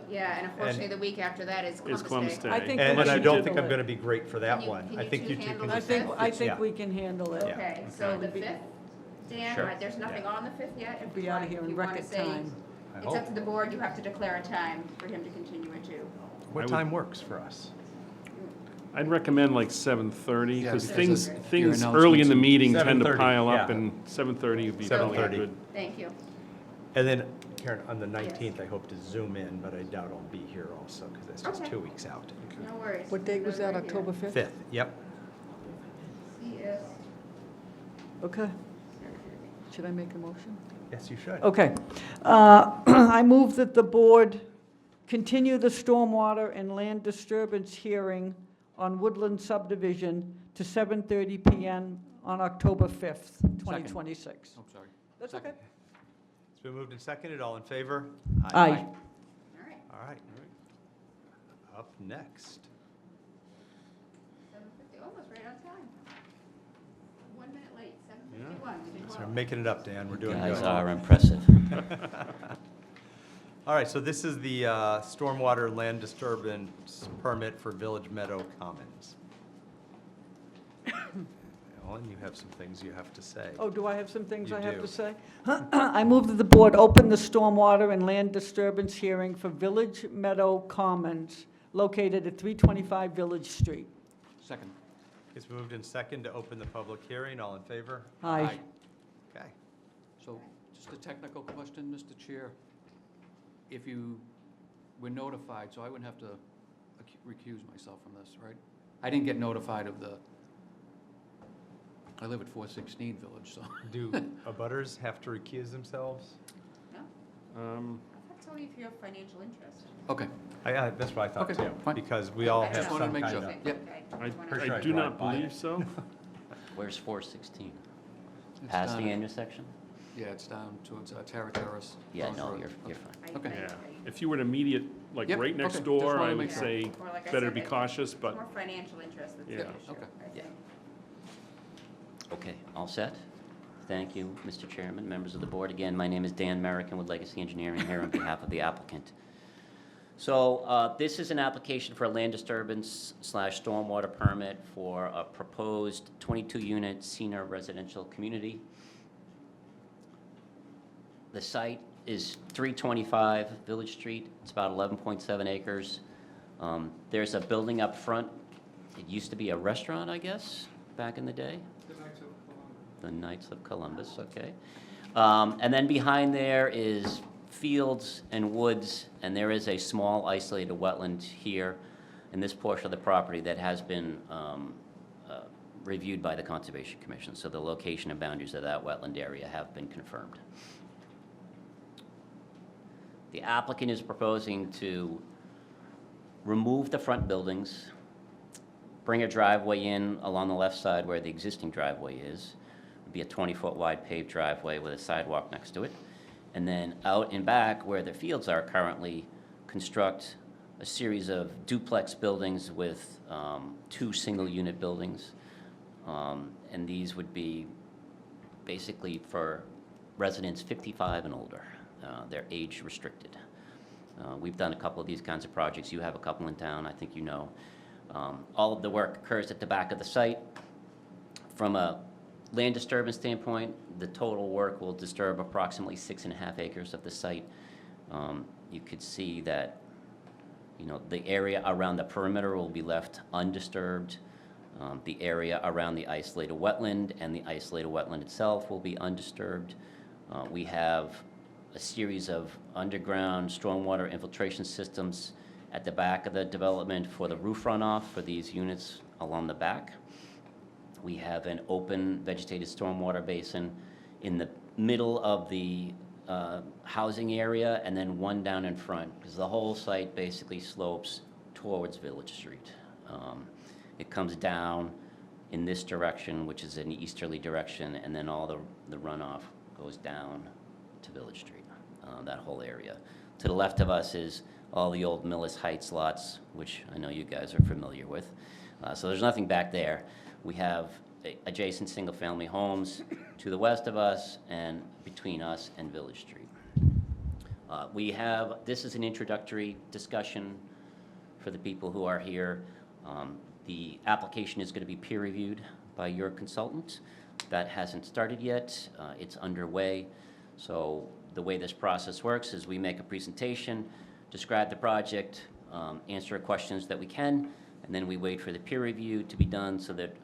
Yeah, and unfortunately, the week after that is It's Columbus Day. I think And we I should don't handle think I'm it. gonna be great for that Can you- one. can I you think two you two handle can the I just. think, I yeah. think we can handle it. Okay, so the It'll be- 5th, Dan, Sure. there's nothing on the 5th yet? If Be you out want- of here if in you wanna record say- time. I It's up hope. to the board, you have to declare a time for him to continue it to. What time works for us? I'd recommend like 7:30, Yeah, because because things, of your things early in the announcements. meeting tend to 7:30, pile up, yeah. and 7:30 would be probably 7:30. good. Thank you. And then, Karen, on the 19th, I hope to zoom in, but I doubt I'll be here also, because that's just Okay. 2 weeks out. No worries. What date was that, Right here. October 5th? 5th, yep. CS. Okay. Should I make a motion? Yes, you should. Okay. I move that the board continue the stormwater and land disturbance hearing on Woodland subdivision to 7:30 PM on October 5th, 2026. I'm sorry. That's Second. okay. It's been moved and seconded, all in favor? Aye. All right. All right. Up next. 7:50, almost right on time. 1 minute late, 7:51. We did So well. we're making it up, Dan, we're doing good. Guys are impressive. All right, so this is the stormwater land disturbance permit for Village Meadow Commons. Ellen, you have some things you have to say. Oh, do I have some things You I have do. to say? I move that the board open the stormwater and land disturbance hearing for Village Meadow Commons located at 325 Village Street. Second. It's moved and second to open the public hearing, all in favor? Aye. Okay. So, just a technical question, Mr. Chair. If you were notified, so I wouldn't have to recuse myself from this, right? I didn't get notified of the, I live at 416 Village, so. Do abutters have to recuse themselves? No? Um, That's only if you have financial interest. Okay. That's what I thought Okay, too, fine. because we all Okay. have Just wanted to some make kind sure. of. Yep. Okay. I Pretty sure I do not drive by believe it. so. Where's 416? It's Past down the at- intersection? Yeah, it's down towards Terra Terrace. Yeah, Cross no, Road. you're fine. Okay. Yeah. If you were an immediate, like Yep, right next okay. Just door, wanted I to would make sure. say Or like I better said, be it's cautious, but More financial interest that's the Yeah. issue. Okay. I Yeah. think. Okay, all set? Thank you, Mr. Chairman, members of the board. Again, my name is Dan Merrickin with Legacy Engineering here on behalf of the applicant. So this is an application for a land disturbance / stormwater permit for a proposed 22-unit senior residential community. The site is 325 Village Street. It's about 11.7 acres. There's a building up front. It used to be a restaurant, I guess, back in the day. The Knights of Columbus, okay. And then behind there is fields and woods, and there is a small isolated wetland here in this portion of the property that has been reviewed by the Conservation Commission. So the location and boundaries of that wetland area have been confirmed. The applicant is proposing to remove the front buildings, bring a driveway in along the left side where the existing driveway is. It'd be a 20-foot wide paved driveway with a sidewalk next to it. And then out in back where the fields are currently, construct a series of duplex buildings with 2 single-unit buildings. And these would be basically for residents 55 and older. They're age restricted. We've done a couple of these kinds of projects. You have a couple in town, I think you know. All of the work occurs at the back of the site. From a land disturbance standpoint, the total work will disturb approximately 6.5 acres of the site. You could see that, you know, the area around the perimeter will be left undisturbed. The area around the isolated wetland and the isolated wetland itself will be undisturbed. We have a series of underground stormwater infiltration systems at the back of the development for the roof runoff for these units along the back. We have an open vegetated stormwater basin in the middle of the housing area, and then one down in front, because the whole site basically slopes towards Village Street. It comes down in this direction, which is an easterly direction, and then all the runoff goes down to Village Street, that whole area. To the left of us is all the old Millis Heights lots, which I know you guys are familiar with. So there's nothing back there. We have adjacent single-family homes to the west of us and between us and Village Street. This is an introductory discussion for the people who are here. The application is going to be peer-reviewed by your consultant. That hasn't started yet. It's underway. So the way this process works is we make a presentation, describe the project, answer questions that we can, and then we wait for the peer review to be done so that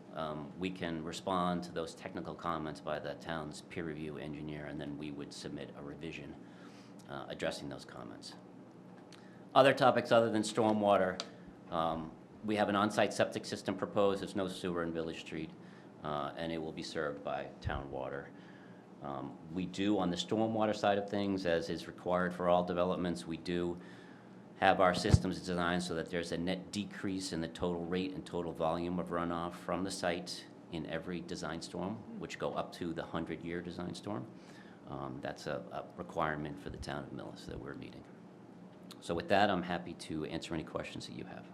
we can respond to those technical comments by the town's peer review engineer, and then we would submit a revision addressing those comments. Other topics other than stormwater, we have an on-site septic system proposed. There's no sewer in Village Street, and it will be served by town water. We do, on the stormwater side of things, as is required for all developments, we do have our systems designed so that there's a net decrease in the total rate and total volume of runoff from the site in every design storm, which go up to the 100-year design storm. That's a requirement for the town of Millis that we're meeting. So with that, I'm happy to answer any questions that you have.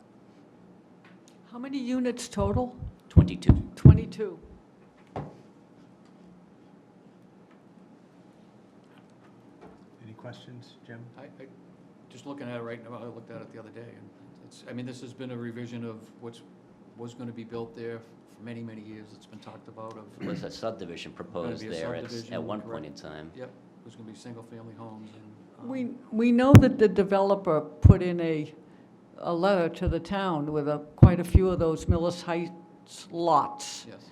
How many units total? 22. 22. Any questions, Jim? Just looking at it right now, I looked at it the other day, and I mean, this has been a revision of was going to be built there for many, many years. It's been talked about of. There was a subdivision proposed be a there subdivision, at one point in correct. time. Yep, it was going to be single-family homes and. We know that the developer put in a letter to the town with quite a few of those Millis Heights lots. Yes.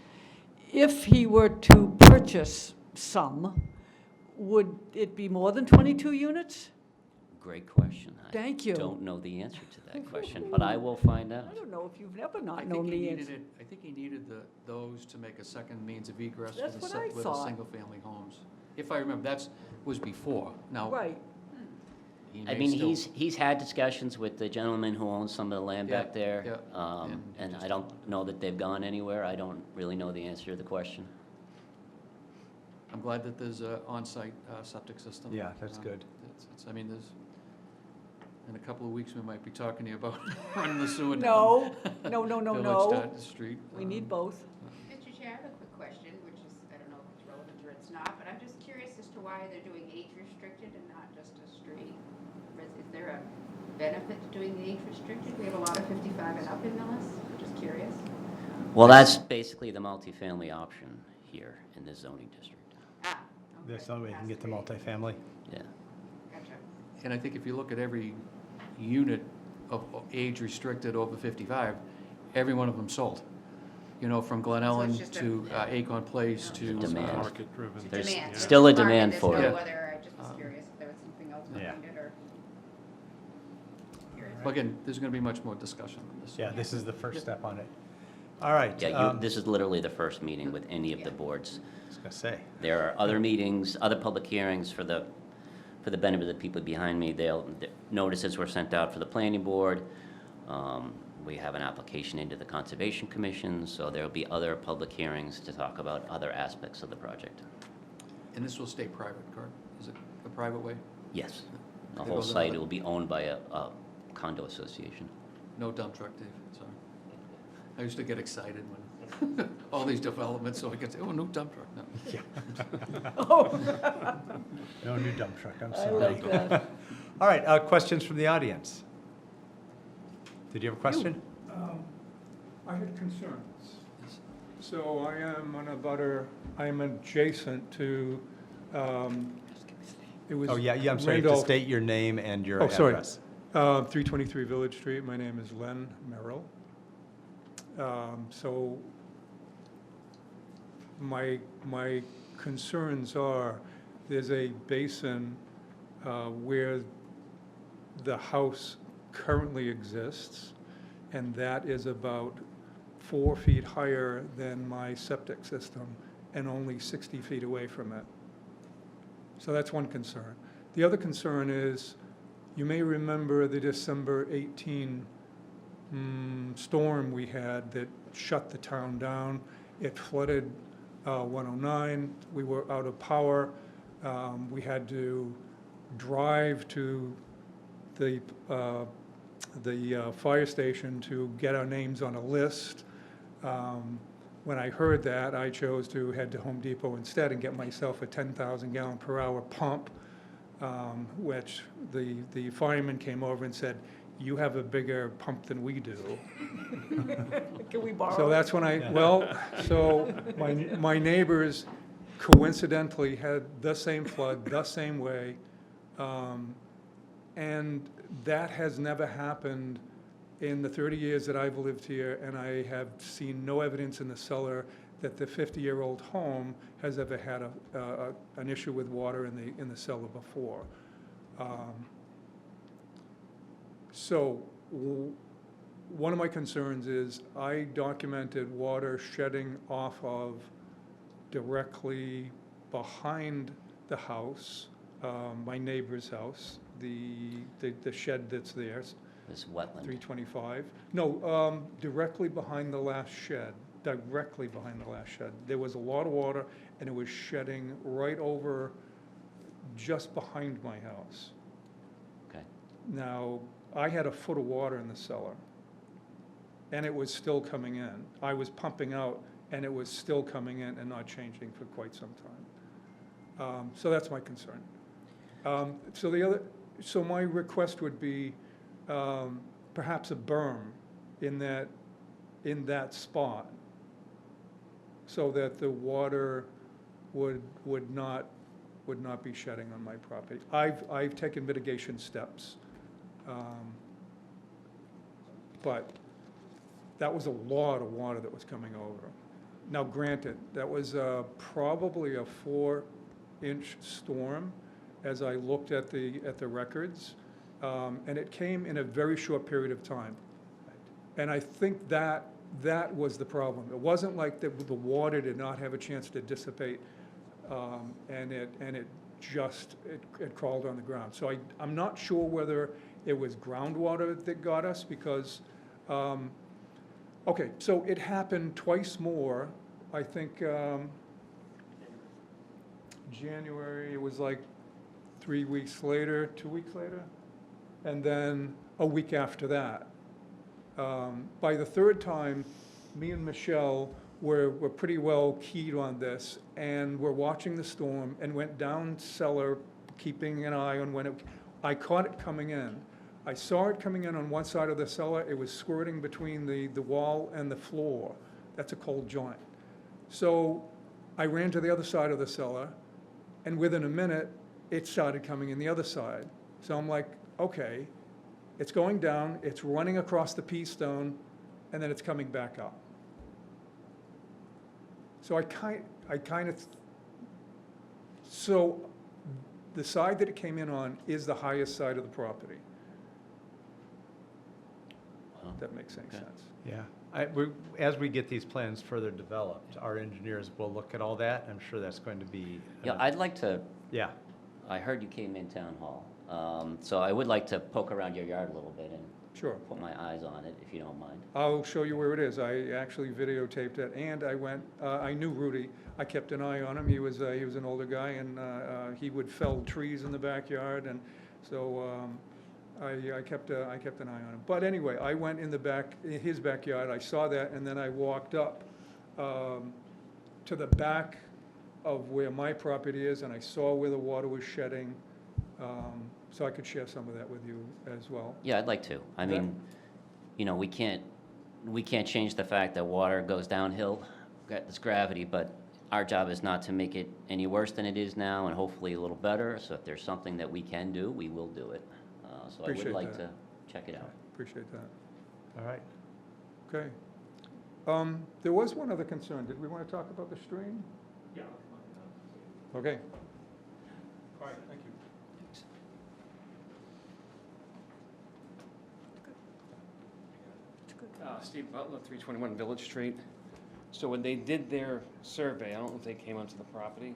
If he were to purchase some, would it be more than 22 units? Great question. Thank you. I don't know the answer to that question, but I will find out. I don't know if you've never I not think known he the needed answer. it, I think he needed those to make a second means of egress That's with what I the thought. single-family homes. If I remember, was before. Now, Right. he I may mean, still- he's had discussions with the gentleman who owns some of the land back there. yeah. And I don't know that they've gone anywhere. I don't really know the answer to the question. I'm glad that there's a on-site septic system. Yeah, that's good. I mean, in a couple of weeks, we might be talking to you about running the sewer down. No, Village no. Street. We need both. Mr. Chair, I have a quick question, which is, I don't know if it's relevant or it's not, but I'm just curious as to why they're doing age restricted and not just a straight. Is there a benefit to doing the age restricted? We have a lot of 55 and up in Millis. I'm just curious. Well, that's basically the multifamily option here in this zoning district. Ah, okay. That's the only way you can get to Has to be. multifamily. Yeah. Gotcha. And I think if you look at every unit of age restricted over 55, every one of them sold. You know, from Glen Ellen just a- to Acorn Place to. Demand. Market-driven. There's Demand. still a Market, demand there's for no it. other- I just was curious if there was something else Yeah. behind it or. Curious. Well, again, there's going to be much more discussion on this. Yeah, this is the first step on it. All right. Yeah, this is literally the first meeting with any of the boards. I was gonna say. There are other meetings, other public hearings for the benefit of the people behind me. The notices were sent out for the planning board. We have an application into the Conservation Commission, so there'll be other public hearings to talk about other aspects of the project. And this will stay private, correct? Is it a private way? Yes. The There whole goes site another- will be owned by a condo association. No dump truck, Dave, sorry. I used to get excited when all these developments, so I could say, oh, no dump truck, no. No new dump truck, I'm I sorry. like that. All right, questions from the audience? Did you have a question? I had concerns. So I am on a butter, I am adjacent to, it was. Oh, yeah, I'm sorry, to Randolph- state your name and your Oh, sorry. address. 323 Village Street. My name is Len Merrill. So my concerns are, there's a basin where the house currently exists, and that is about 4 feet higher than my septic system and only 60 feet away from it. So that's one concern. The other concern is, you may remember the December 18 storm we had that shut the town down. It flooded 109. We were out of power. We had to drive to the fire station to get our names on a list. When I heard that, I chose to head to Home Depot instead and get myself a 10,000 gallon per hour pump, which the fireman came over and said, "You have a bigger pump than we do." Can we borrow? So that's when so my neighbors coincidentally had the same flood, the same way. And that has never happened in the 30 years that I've lived here, and I have seen no evidence in the cellar that the 50-year-old home has ever had an issue with water in the cellar before. One of my concerns is I documented water shedding off of directly behind the house, my neighbor's house, the shed that's there. This wetland. 325. No, directly behind the last shed, directly behind the last shed. There was a lot of water, and it was shedding right over, just behind my house. Okay. Now, I had a foot of water in the cellar, and it was still coming in. I was pumping out, and it was still coming in and not changing for quite some time. So that's my concern. So my request would be perhaps a berm in that spot, so that the water would not be shedding on my property. I've taken mitigation steps, but that was a lot of water that was coming over. Now, granted, that was probably a 4-inch storm as I looked at the records. And it came in a very short period of time. And I think that was the problem. It wasn't like the water did not have a chance to dissipate, and it crawled on the ground. So I'm not sure whether it was groundwater that got us, because, okay, so it happened twice more. I think January, it was like 3 weeks later, 2 weeks later, and then a week after that. By the third time, me and Michelle were pretty well keyed on this, and we're watching the storm and went down cellar, keeping an eye on I caught it coming in. I saw it coming in on one side of the cellar. It was squirting between the wall and the floor. That's a cold joint. So I ran to the other side of the cellar, and within a minute, it started coming in the other side. So I'm like, okay, it's going down, it's running across the P-stone, and then it's coming back up. So so the side that it came in on is the highest side of the property. If that makes any sense. Yeah. As we get these plans further developed, our engineers will look at all that. I'm sure that's going to be. Yeah, I'd like to. Yeah. I heard you came in town hall, so I would like to poke around your yard a little bit and Sure. put my eyes on it, if you don't mind. I'll show you where it is. I actually videotaped it, and I went, I knew Rudy. I kept an eye on him. He was an older guy, and he would fell trees in the backyard, and so I kept an eye on him. But anyway, I went in his backyard. I saw that, and then I walked up to the back of where my property is, and I saw where the water was shedding. So I could share some of that with you as well. Yeah, I'd like to. I mean, you know, we can't change the fact that water goes downhill. It's gravity, but our job is not to make it any worse than it is now, and hopefully a little better. So if there's something that we can do, we will do it. So Appreciate I would like that. to check it out. Appreciate that. All right. Okay. There was one other concern. Did we want to talk about the stream? Yeah. Okay. All right, thank you. Steve Butler, 321 Village Street. So when they did their survey, I don't know if they came onto the property,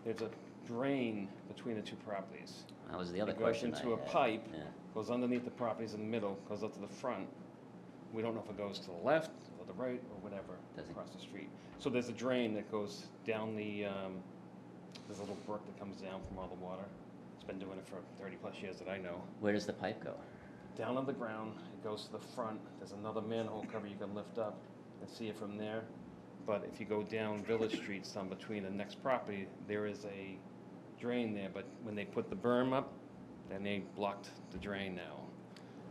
there's a drain between the two properties. That was the other It question goes I into a had. pipe, Yeah. goes underneath the properties in the middle, goes up to the front. We don't know if it goes to the left or the right or whatever Does it- across the street. So there's a drain that goes down there's a little brook that comes down from all the water. It's been doing it for 30-plus years that I know. Where does the pipe go? Down on the ground, it goes to the front. There's another manhole cover you can lift up and see it from there. But if you go down Village Street, some between the next property, there is a drain there. But when they put the berm up, then they blocked the drain now.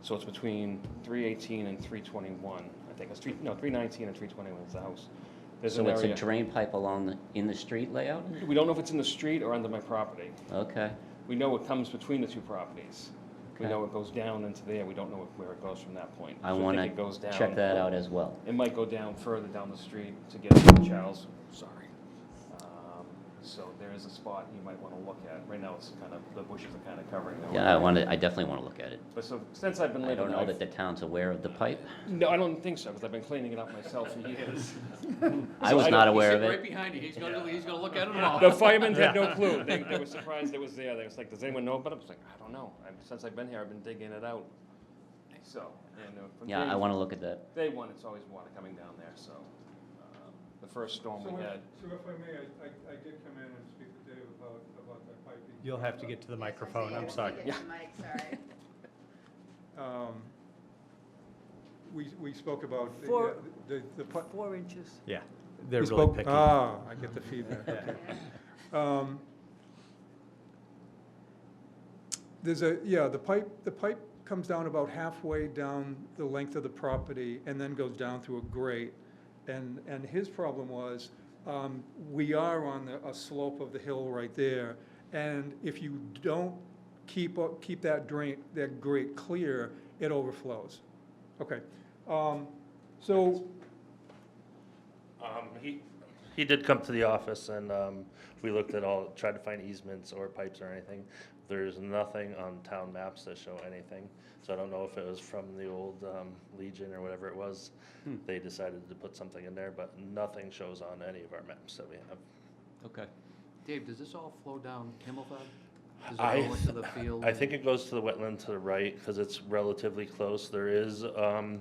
So it's between 318 and 321. I think it's 319 and 321 is the house. There's So an it's a area. drain pipe in the street layout? We don't know if it's in the street or under my property. Okay. We know it comes between the two properties. We Okay. know it goes down into there. We don't know where it goes from that point. I So want think it goes to down. check that out as well. It might go down further down the street to get to Charles. Sorry. So there is a spot you might want to look at. Right now, it's kind of, the bushes are kind of covering the whole Yeah, area. I definitely want to look at it. But so since I've been I living, don't know that the town's aware of the pipe. No, I don't think so, because I've been cleaning it up myself for years. I was not aware of Right it. behind you, he's gonna look at it all. The firemen had no clue. They were surprised it was there. They was like, does anyone know? But I was like, I don't know. Since I've been here, I've been digging it out. So, and from Yeah, day- I want to look at that. Day one, it's always water coming down there, so. The first storm we had. So if I may, I did come in and speak with Dave about that piping. You'll have to get to the microphone, I'm sorry. Get to the mic, sorry. We spoke about the 4 inches. Yeah, they're we really spoke- picky. Ah, I get the feedback, okay. The pipe comes down about halfway down the length of the property and then goes down through a grate. And his problem was, we are on a slope of the hill right there, and if you don't keep that grate clear, it overflows. Okay, so, He did come to the office and we looked at tried to find easements or pipes or anything. There's nothing on town maps that show anything. So I don't know if it was from the old Legion or whatever it was. They decided to put something in there, but nothing shows on any of our maps that we have. Okay. Dave, does this all flow down Himmelthal? Does it I, go into the field? I think it goes to the wetland to the right because it's relatively close. There is a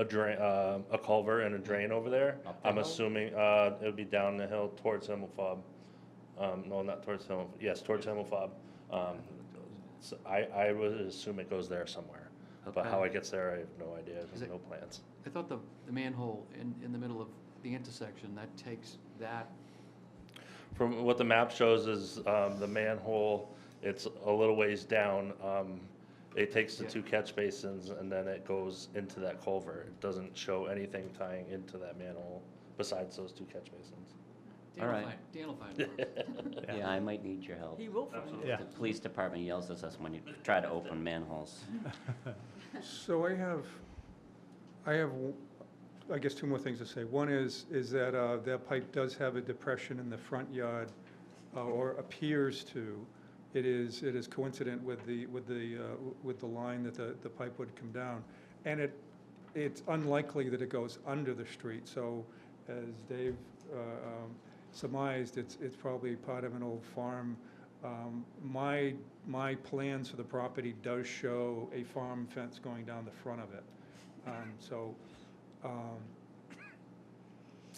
drain, a culvert and a drain over there. Up the I'm hill? assuming it would be down the hill towards Himmelfob. No, not towards Himmel. Yes, towards Himmelfob. So I would assume it goes there somewhere. But Okay. how it gets there, I have no idea. Is it- No plans. I thought the manhole in the middle of the intersection, that takes that, From what the map shows is the manhole, it's a little ways down. It takes the Yeah. two catch basins and then it goes into that culvert. It doesn't show anything tying into that manhole besides those two catch basins. All right. Dan will find it. Yeah, I might need your help. He will find it. Yeah. The police department yells at us when you try to open manholes. so I have, I guess, two more things to say. One is that that pipe does have a depression in the front yard, or appears to. It is coincident with the line that the pipe would come down. And it's unlikely that it goes under the street. So as Dave surmised, it's probably part of an old farm. My plans for the property does show a farm fence going down the front of it.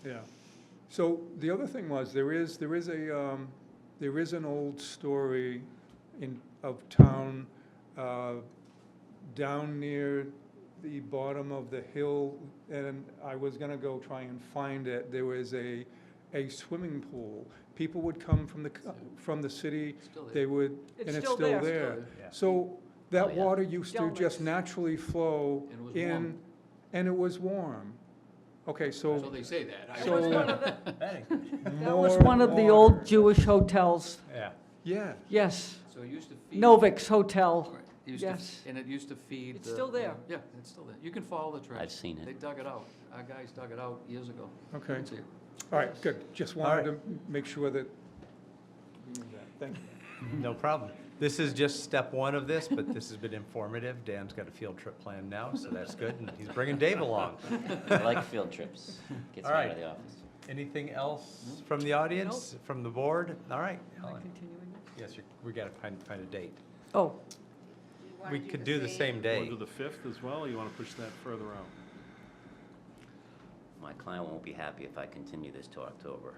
Yeah. So the other thing was, there is an old story of town, down near the bottom of the hill, and I was gonna go try and find it. There was a swimming pool. People would come from the city, Still there. they would, It's and it's still still there. there. Yeah. So that Oh, yeah. water used to Donuts. just naturally flow And it was in, warm. and it was warm. Okay, So so they say that. I So- was- That was more one of the water. old Jewish hotels. Yeah. Yeah, Yes, So it used to feed. Novix Hotel. Right. It used to Yes. And it used to feed. It's still there. Yeah, it's still there. You can follow the trail. I've seen it. They dug it out. Our guys dug it out years ago. okay. You can see it. All right, good. Just wanted to make sure that we knew that. Thank you. No problem. This is just step one of this, but this has been informative. Dan's got a field trip planned now, so that's good, and he's bringing Dave along. I like field trips. Gets me All out right. of the office. Anything else from the audience, from the board? All right. Am I continuing it? Yes, we got to find a date. Oh, You wanna We do could do the same Want day. to do the 5th as well, or you want to push that further out? My client won't be happy if I continue this to October.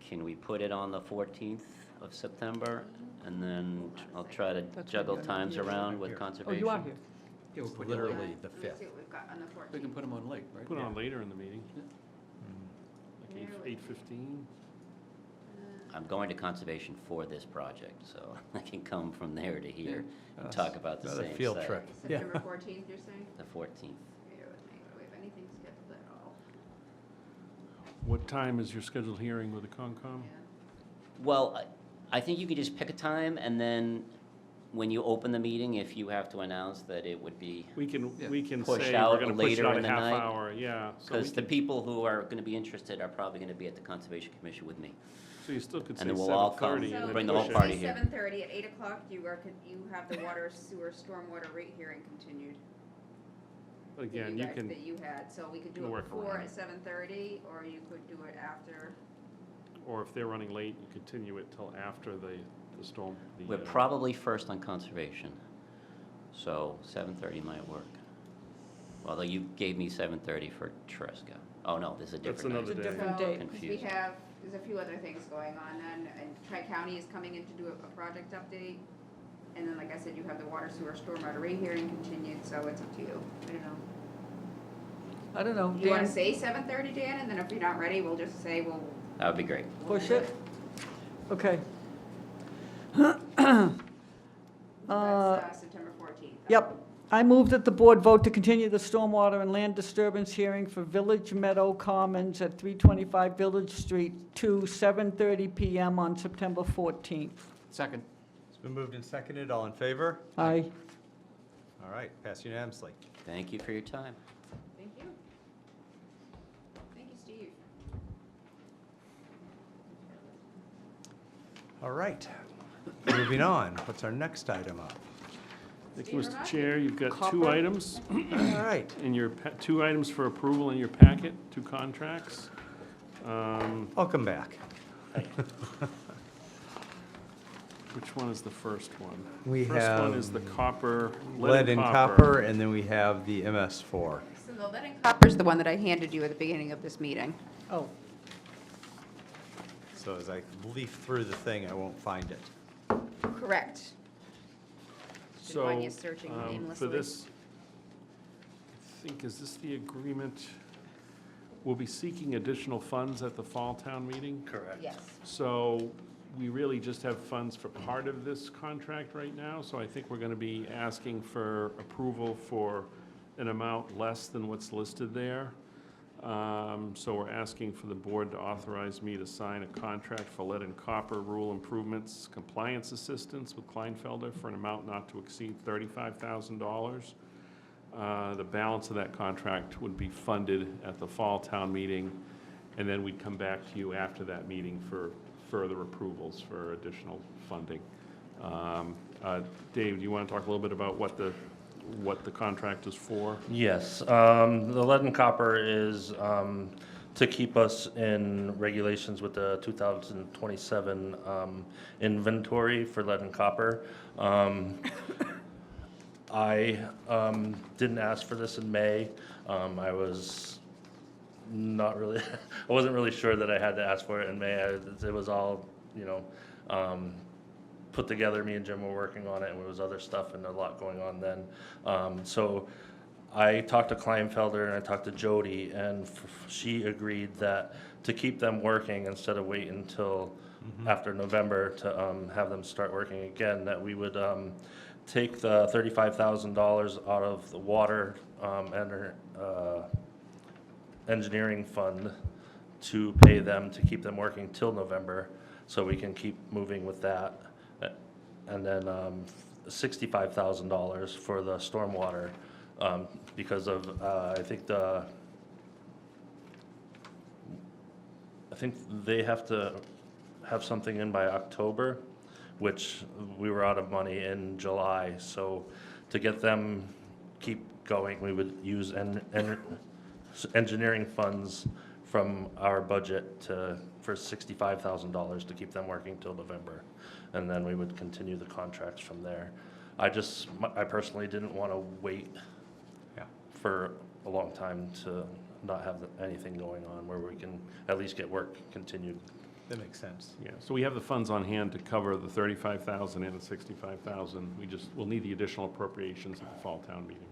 Can we put it on the 14th of September, and then I'll try to That's juggle right. times around with Here. Oh, conservation. you are here. Yeah, we'll put it Literally late. the Let me 5th. see what we've got on the 14th. We can put them on late, right? Put it on later in the meeting, There like we- 8:15. I'm going to conservation for this project, so I can come from there to here and That's talk about the another same field site. trip. Yeah. September 14th, you're saying? The 14th. Bear with me. Do we have anything scheduled at all? What time is your scheduled hearing with the Concom? Yeah. Well, I think you could just pick a time, and then when you open the meeting, if you have to announce that it would be, We can Push say we're out gonna push it later out in a the half night, hour, yeah. So we because the could- people who are gonna be interested are probably gonna be at the Conservation Commission with me. So you still could say And then we'll all come. 7:30 and So then Bring the push whole it. party here. 7:30 at 8 o'clock, you have the water sewer stormwater rate hearing continued. But that again, you guys- can, That you had, so we could do you it work before around at it. 7:30, or you could do it after. or if they're running late, you continue it till after the storm. the, We're probably first on conservation, so 7:30 might work. Although you gave me 7:30 for Tresca. Oh, no, this is a That's different another night. day. Different So, date. 'cause we Confused. have, there's a few other things going on then, and Tri-County is coming in to do a project update. And then, like I said, you have the water sewer stormwater rate hearing continued, so it's up to you. I don't know. I don't know, You wanna Dan, say 7:30, Dan, and then if you're not ready, we'll just say, we'll. That would be great. push it? Okay. That's September 14th. Yep. I move that the board vote to continue the stormwater and land disturbance hearing for Village Meadow Commons at 325 Village Street to 7:30 PM on September 14th. Second. It's been moved and seconded. All in favor? Aye. All right, pass unanimously. Thank you for your time. Thank you. Thank you, Steve. All right, moving on. What's our next item up? Thank you, Mr. Chair. You've got two Copper. items All right. in your, two items for approval in your packet, two contracts. Welcome back. Which one is the first one? We First one is have the copper, Lead and copper, and then we have the MS4. So the lead and copper is the one that I handed you at the beginning of this meeting. Oh, So as I leaf through the thing, I won't find it. Correct. Didn't So, mind you searching for aimlessly. this, I think, is this the agreement? We'll be seeking additional funds at the Fall Town meeting? Correct. Yes. So we really just have funds for part of this contract right now, so I think we're gonna be asking for approval for an amount less than what's listed there. So we're asking for the board to authorize me to sign a contract for lead and copper rule improvements compliance assistance with Kleinfelder for an amount not to exceed $35,000. The balance of that contract would be funded at the fall town meeting, and then we'd come back to you after that meeting for further approvals for additional funding. Dave, do you want to talk a little bit about what the contract is for? Yes, the lead and copper is to keep us in regulations with the 2027 inventory for lead and copper. I didn't ask for this in May. I was not really, I wasn't really sure that I had to ask for it in May. It was all, put together. Me and Jim were working on it, and there was other stuff and a lot going on then. So I talked to Kleinfelder and I talked to Jody, and she agreed that to keep them working instead of wait until after November to have them start working again, that we would take the $35,000 out of the water engineering fund to pay them to keep them working till November, so we can keep moving with that. And then $65,000 for the stormwater, because of, I think they have to have something in by October, which we were out of money in July. So to get them keep going, we would use engineering funds from our budget for $65,000 to keep them working till November. And then we would continue the contracts from there. I personally didn't want to wait for a long time to not have anything going on, where we can at least get work continued. That makes sense. Yeah, so we have the funds on hand to cover the 35,000 and the 65,000. We'll need the additional appropriations at the fall town meeting.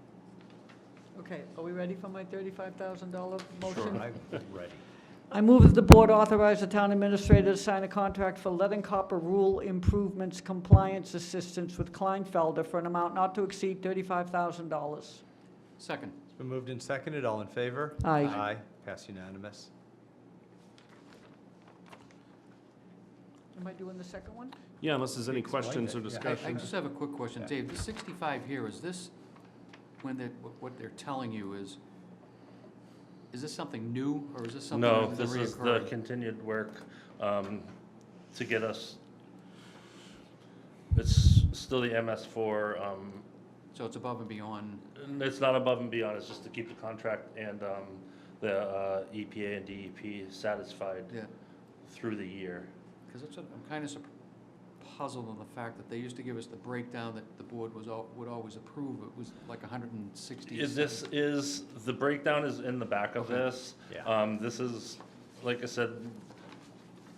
Okay, are we ready for my $35,000 motion? I'm ready. I move that the board authorize the town administrator to sign a contract for lead and copper rule improvements compliance assistance with Kleinfelder for an amount not to exceed $35,000. Second. It's been moved and seconded. All in favor? Aye. Aye. Pass unanimous. Am I doing the second one? Yeah, unless there's any Explain questions or it, yeah. discussion. I just have a quick question. Yeah. Dave, the 65 here, is this, when they, what they're telling you is this something new, or is this something No, that's this is the reoccurring? continued work to get us, it's still the MS4, So it's above and beyond, it's not above and beyond, it's just to keep the contract and the EPA and DEP satisfied yeah, through the year. because I'm kind of puzzled on the fact that they used to give us the breakdown that the board would always approve. It was like 160. The breakdown is in the back of Okay. this. Yeah. This is, like I said,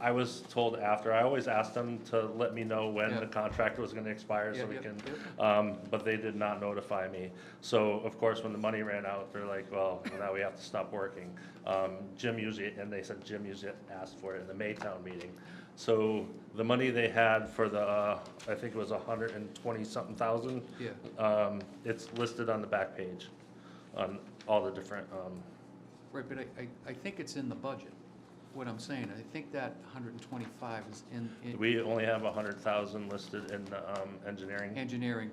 I was told after, I always asked them to let me know when Yeah. the contract was gonna expire so Yeah, we yeah, can, but they did not notify me. So, of course, when the money ran out, they're like, well, now we have to stop working. Jim usually asked for it in the Maytown meeting. So the money they had for the, I think it was 120-something thousand, Yeah, it's listed on the back page on all the different, right, but I think it's in the budget, what I'm saying. I think that 125 is in we only have 100,000 listed in the engineering. engineering,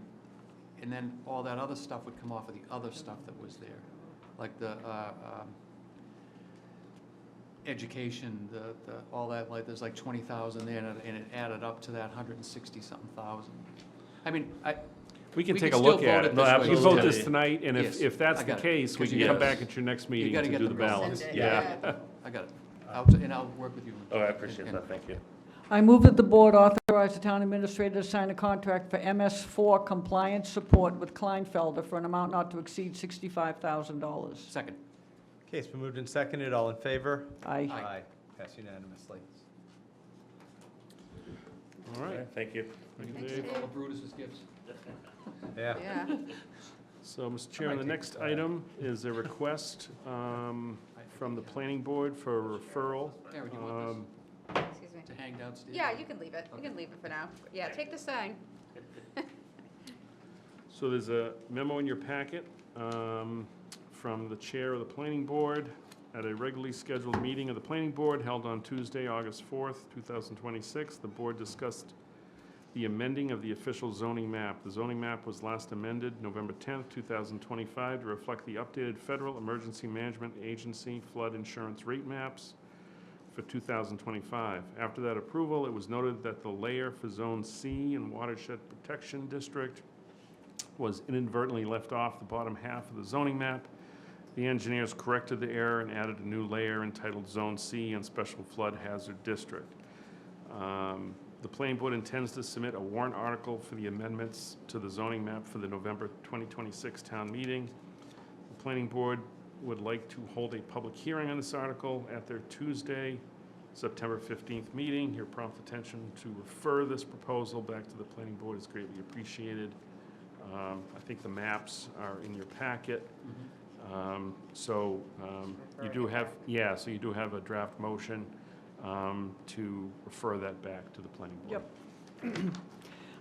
and then all that other stuff would come off of the other stuff that was there, like the education, all that, like, there's like 20,000 there, and it added up to that 160-something thousand. I mean, We can we take can a still look vote at it it. this way. We can vote absolutely. this tonight, and Yes, if that's I the got it. case, we 'Cause can you come gotta- back at your next you meeting gotta to get do the the bill. balance. Send it, Yeah. I got it. And I'll work with you. Oh, I appreciate And- that, thank you. I move that the board authorize the town administrator to sign a contract for MS4 compliance support with Kleinfelder for an amount not to exceed $65,000. Second. Okay, it's been moved and seconded. All in favor? Aye. Aye. Pass unanimously. All right. Thank you. Thank you, Thanks, Dave. Dave. All of Brutus's gifts. Yeah. Yeah. So, Mr. Chairman, the take next item is a request from the planning board for a referral. Mary, do you want Excuse me. this to hang downstairs? Yeah, you can leave it. You can leave it for now. Yeah, take the sign. So there's a memo in your packet from the chair of the planning board at a regularly scheduled meeting of the planning board held on Tuesday, August 4th, 2026. The board discussed the amending of the official zoning map. The zoning map was last amended November 10th, 2025 to reflect the updated Federal Emergency Management Agency flood insurance rate maps for 2025. After that approval, it was noted that the layer for Zone C and Watershed Protection District was inadvertently left off the bottom half of the zoning map. The engineers corrected the error and added a new layer entitled Zone C and Special Flood Hazard District. The planning board intends to submit a warrant article for the amendments to the zoning map for the November 2026 town meeting. The planning board would like to hold a public hearing on this article at their Tuesday, September 15th meeting. Your prompt attention to refer this proposal back to the planning board is greatly appreciated. I think the maps are in your packet. You do have, so you do have a draft motion to refer that back to the planning board. Yep.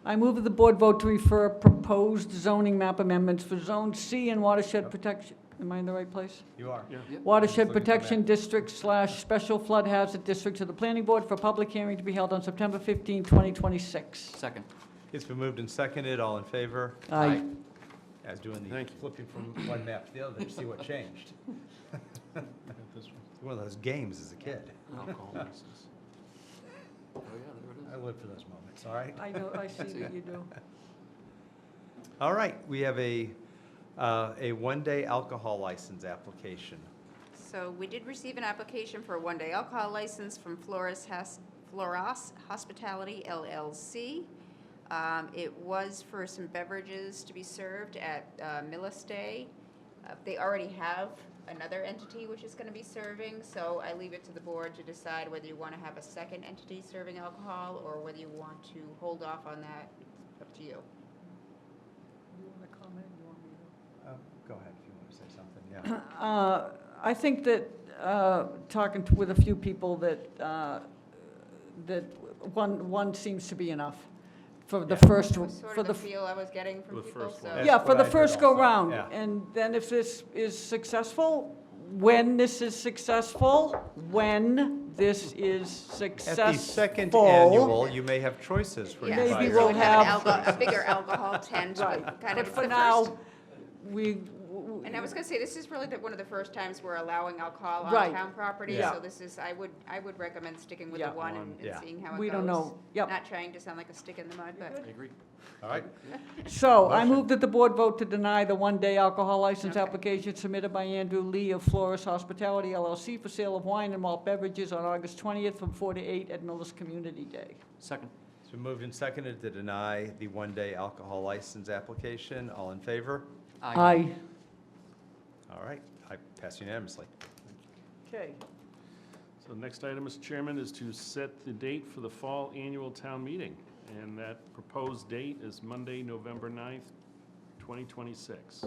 I move that the board vote to refer proposed zoning map amendments for Zone C and Watershed Protection. Am I in the right place? You are. Yeah. Watershed Looking for Protection that. District / Special Flood Hazard District to the Planning Board for public hearing to be held on September 15, 2026. Second. It's been moved and seconded. All in favor? Aye. As doing the Thank you. flipping from one map to the other to see what changed. One of those games as a kid. Alcohol license. Oh, yeah, there I live for those moments, all right? I know, I see what you do. All right, we have a one-day alcohol license application. So we did receive an application for a one-day alcohol license from Floras Hospitality LLC. It was for some beverages to be served at Millis Day They already have another entity which is gonna be serving, so I leave it to the board to decide whether you wanna have a second entity serving alcohol, or whether you want to hold off on that. It's up to you. Go ahead if you want to say something, yeah. I think that, talking with a few people, that one seems to be enough for the first, That was sort for of the. the feel I was getting from For the people, first so. one. Yeah, That's for what the I heard first go also, round. yeah. And then if this is successful, when this is successful, At the second annual, you may have choices for Yeah, your Maybe buyers. we'll we have have- a bigger alcohol tent, Right, but kind but of for the now, first. And I was gonna say, this is really one of the first times we're allowing alcohol on Right. town property, Yeah. so this is, I would recommend sticking with the Yeah. one One. and Yeah. seeing how it goes. we don't know. Yep. Not trying to sound like a stick in the mud, but. I agree. All right, So I Motion. move that the board vote to deny the one-day alcohol license Okay. application submitted by Andrew Lee of Flores Hospitality LLC for sale of wine and malt beverages on August 20th from 4 to 8 at Millis Community Day. Second. it's been moved and seconded to deny the one-day alcohol license application. All in favor? Aye. All right, I pass unanimously. Okay. So the next item, Mr. Chairman, is to set the date for the fall annual town meeting. And that proposed date is Monday, November 9th, 2026.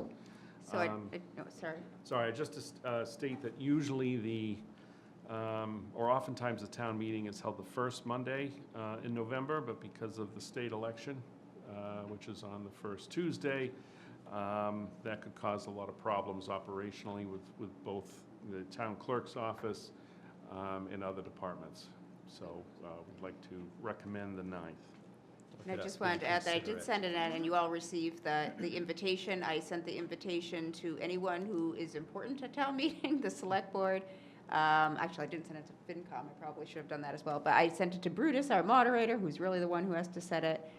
So no, sorry. Sorry, just to state that usually or oftentimes the town meeting is held the first Monday in November, but because of the state election, which is on the first Tuesday, that could cause a lot of problems operationally with both the town clerk's office and other departments. So we'd like to recommend the 9th. And I Look it just up, wanted to add that I consider did it. send it in, and you all received the invitation. I sent the invitation to anyone who is important at town meeting, the select board. Actually, I didn't send it to FinCom, I probably should have done that as well, but I sent it to Brutus, our moderator, who's really the one who has to set it.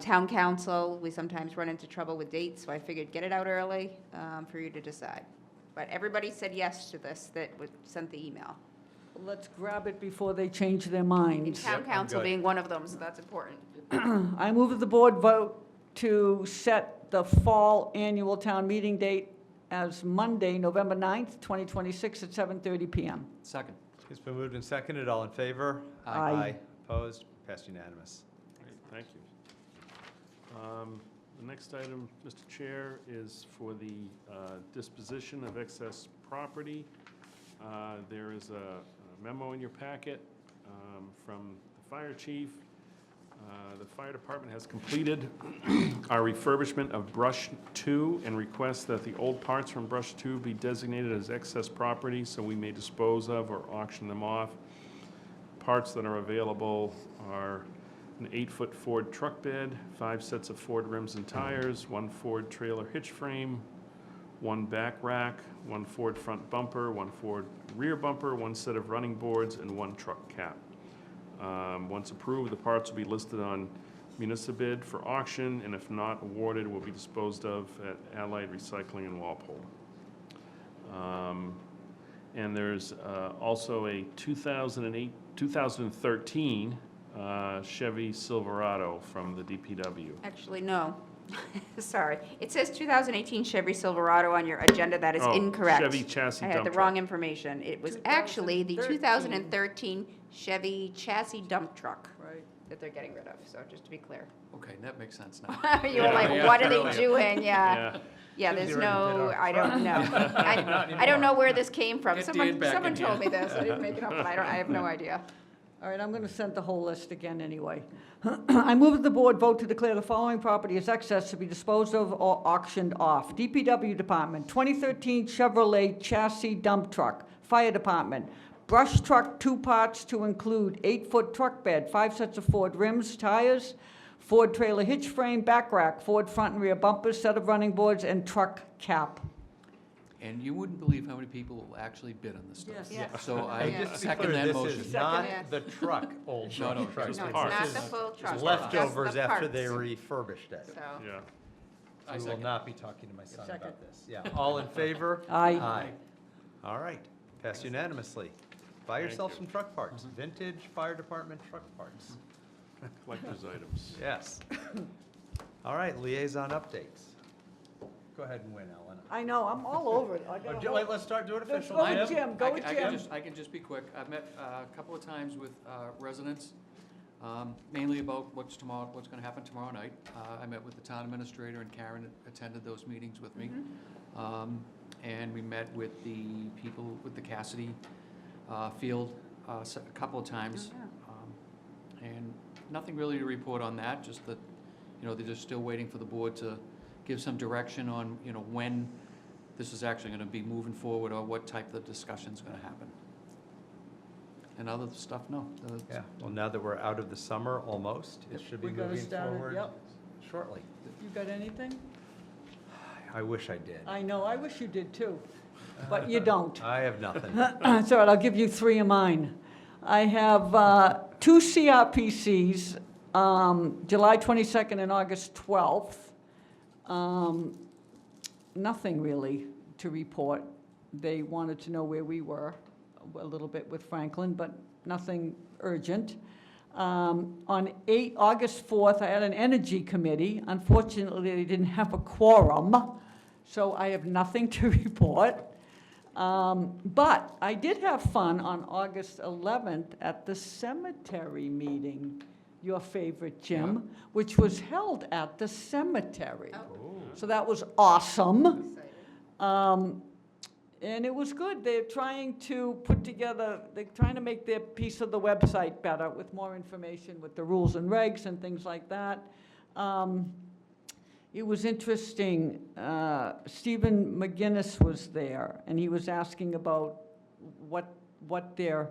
Town council, we sometimes run into trouble with dates, so I figured get it out early for you to decide. But everybody said yes to this that sent the email. Let's grab it before they change their And minds. town I'm council good. being one of them, so that's important. I move that the board vote to set the fall annual town meeting date as Monday, November 9th, 2026 at 7:30 PM. Second. It's been moved and seconded. All in favor? Aye. Opposed? Passed unanimous. Great, thank you. The next item, Mr. Chair, is for the disposition of excess property. There is a memo in your packet from the fire chief. The fire department has completed our refurbishment of Brush 2 and requests that the old parts from Brush 2 be designated as excess property so we may dispose of or auction them off. Parts that are available are an 8-foot Ford truck bed, 5 sets of Ford rims and tires, 1 Ford trailer hitch frame, 1 back rack, 1 Ford front bumper, 1 Ford rear bumper, 1 set of running boards, and 1 truck cap. Once approved, the parts will be listed on Municipid for auction, and if not awarded, will be disposed of at Allied Recycling in Walpole. And there's also a 2013 Chevy Silverado from the DPW. Actually, no. Sorry. It says 2018 Chevy Silverado on your agenda. That is Oh, incorrect. Chevy chassis I had dump the truck. wrong information. It was actually the 2013 Chevy chassis dump truck Right. that they're getting rid of, so just to be clear. Okay, that makes sense now. You were Yeah. like, Yeah. what are they doing? Yeah. Yeah. Yeah, Should be there's ready to bid no, our I don't know. I don't know where this came from. Get Someone Dan back someone in told here. me this. I didn't make it up, but I have no idea. All right, I'm going to send the whole list again anyway. I move that the board vote to declare the following property as excess to be disposed of or auctioned off. DPW Department, 2013 Chevrolet chassis dump truck. Fire Department, brush truck 2 parts to include 8-foot truck bed, 5 sets of Ford rims, tires, Ford trailer hitch frame, back rack, Ford front and rear bumpers, set of running boards, and truck cap. And you wouldn't believe how many people will actually bid on this stuff. Yes. Yes. So I Yeah. Just to be second clear, that this motion. is not Yes. the truck, old No, no, truck. just No, it's parts. not This the is full truck. just leftovers the after they parts. refurbished it. So, Yeah. I We will second. not be talking to my son Second. about this. Yeah, all in favor? Aye. All right, passed unanimously. Buy Thank yourself you. some truck parts, vintage fire department truck parts. Collector's items. Yes. All right, liaison updates. Go ahead and win, Ellen. I know, I'm all over it. I gotta Wait, let's start doing Let's official. go with Jim? Jim, go with Jim. I can just be quick. I've met a couple of times with residents, mainly about what's gonna happen tomorrow night. I met with the town administrator, and Karen attended those meetings with me. And we met with the people with the Cassidy field a couple of times. And nothing really to report on that, just that, they're just still waiting for the board to give some direction on, when this is actually gonna be moving forward, or what type of discussion's gonna happen. And other stuff, no. Yeah, well, now that we're out of the summer, almost, it should be We gotta moving start it, forward yep. shortly. You got anything? I wish I did. I know, I wish you did too, but you don't. I have nothing. It's all right, I'll give you 3 of mine. I have 2 CRPCs, July 22nd and August 12th. Nothing really to report. They wanted to know where we were, a little bit with Franklin, but nothing urgent. On August 4th, I had an energy committee. Unfortunately, they didn't have a quorum, so I have nothing to report. But I did have fun on August 11th at the cemetery meeting, your favorite, Jim, which was held at the cemetery. So that was awesome. And it was good. They're trying to they're trying to make their piece of the website better with more information, with the rules and regs and things like that. It was interesting. Stephen McGinnis was there, and he was asking about what their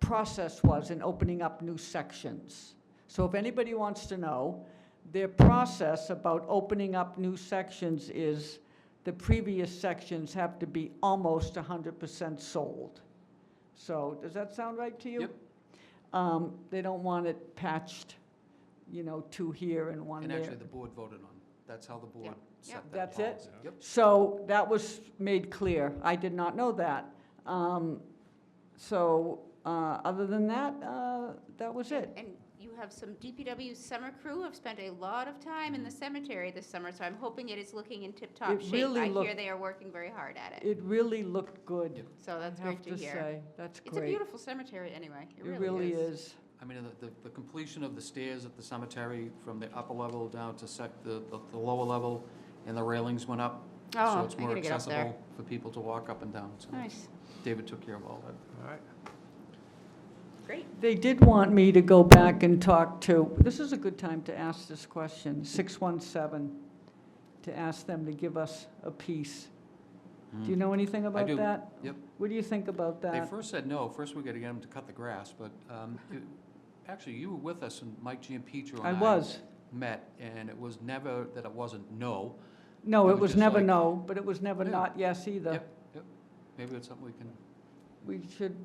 process was in opening up new sections. So if anybody wants to know, their process about opening up new sections is the previous sections have to be almost 100% sold. So does that sound right to you? Yep. They don't want it patched, 2 here and 1 And there. actually, the board voted on, that's how the board set that That's policy. it? Yep. So that was made clear. I did not know that. Other than that, that was it. And you have some DPW summer crew have spent a lot of time in the cemetery this summer, so I'm hoping it is looking in tip-top It shape. really I hear looked- they are working very hard at it. It really looked good. So that's I have great to hear. say, that's It's a great. beautiful cemetery anyway. It It really really is. is. I mean, the completion of the stairs at the cemetery from the upper level down to the lower level, and the railings went up. Oh, So it's I more gotta get up there. accessible for people to walk up and down. So Nice. David took care of all that. All right. Great. They did want me to go back and talk to, this is a good time to ask this question, 617, to ask them to give us a piece. Do you know anything about do. that? Yep. What do you think about They that? first said no. First, we got to get them to cut the grass, but actually, you were with us, and Mike Giampietro and I was. met, and it was never that it wasn't no. No, It it was was just never like- no, but it was never Yeah. not yes either. Yep. Maybe it's something we can. We should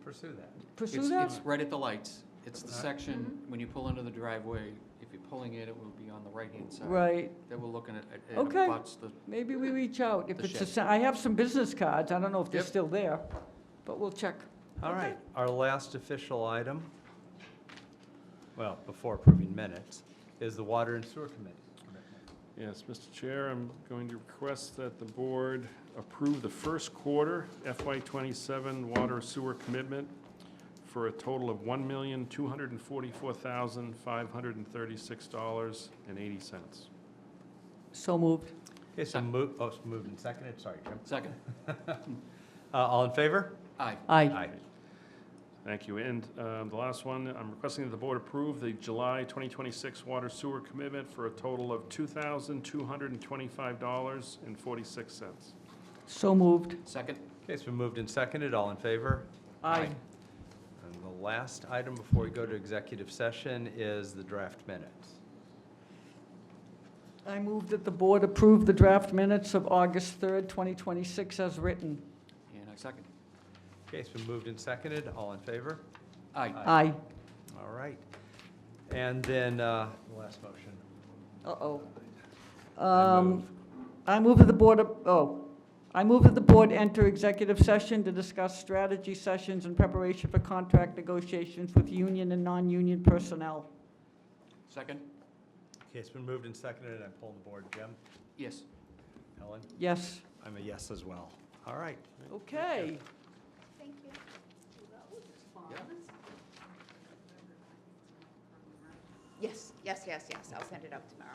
Pursue that. pursue that? It's right at the lights. It's the All right. section, when you pull into the driveway, if you're pulling in, it will be on the right-hand side. Right. That we're looking at, and Okay. it butts the, Maybe we reach out. If The it's, shed. I have some business cards. I don't know if they're Yep. still there, but we'll check. All right, our last official item, well, before approving minutes, is the Water and Sewer Committee. Yes, Mr. Chair, I'm going to request that the board approve the first quarter FY '27 water sewer commitment for a total of $1,244,536.80. So moved. Okay, so it's moved and seconded, sorry, Jim. second. All in favor? Aye. Aye. Thank you. And the last one, I'm requesting that the board approve the July 2026 water sewer commitment for a total of $2,225.46. So moved. Second. Okay, it's been moved and seconded, all in favor? Aye. And the last item before we go to executive session is the draft minutes. I move that the board approve the draft minutes of August 3rd, 2026 as written. And I second. Okay, it's been moved and seconded, all in favor? Aye. Aye. All right. And then, the last motion. Uh-oh. I move. I move that the board enter executive session to discuss strategy sessions in preparation for contract negotiations with union and non-union personnel. Second. Okay, it's been moved and seconded, I pull the board, Jim. Yes. Helen? Yes. I'm a yes as well. All right. Okay. Thank you. Yes, yes, yes, yes, I'll send it out tomorrow.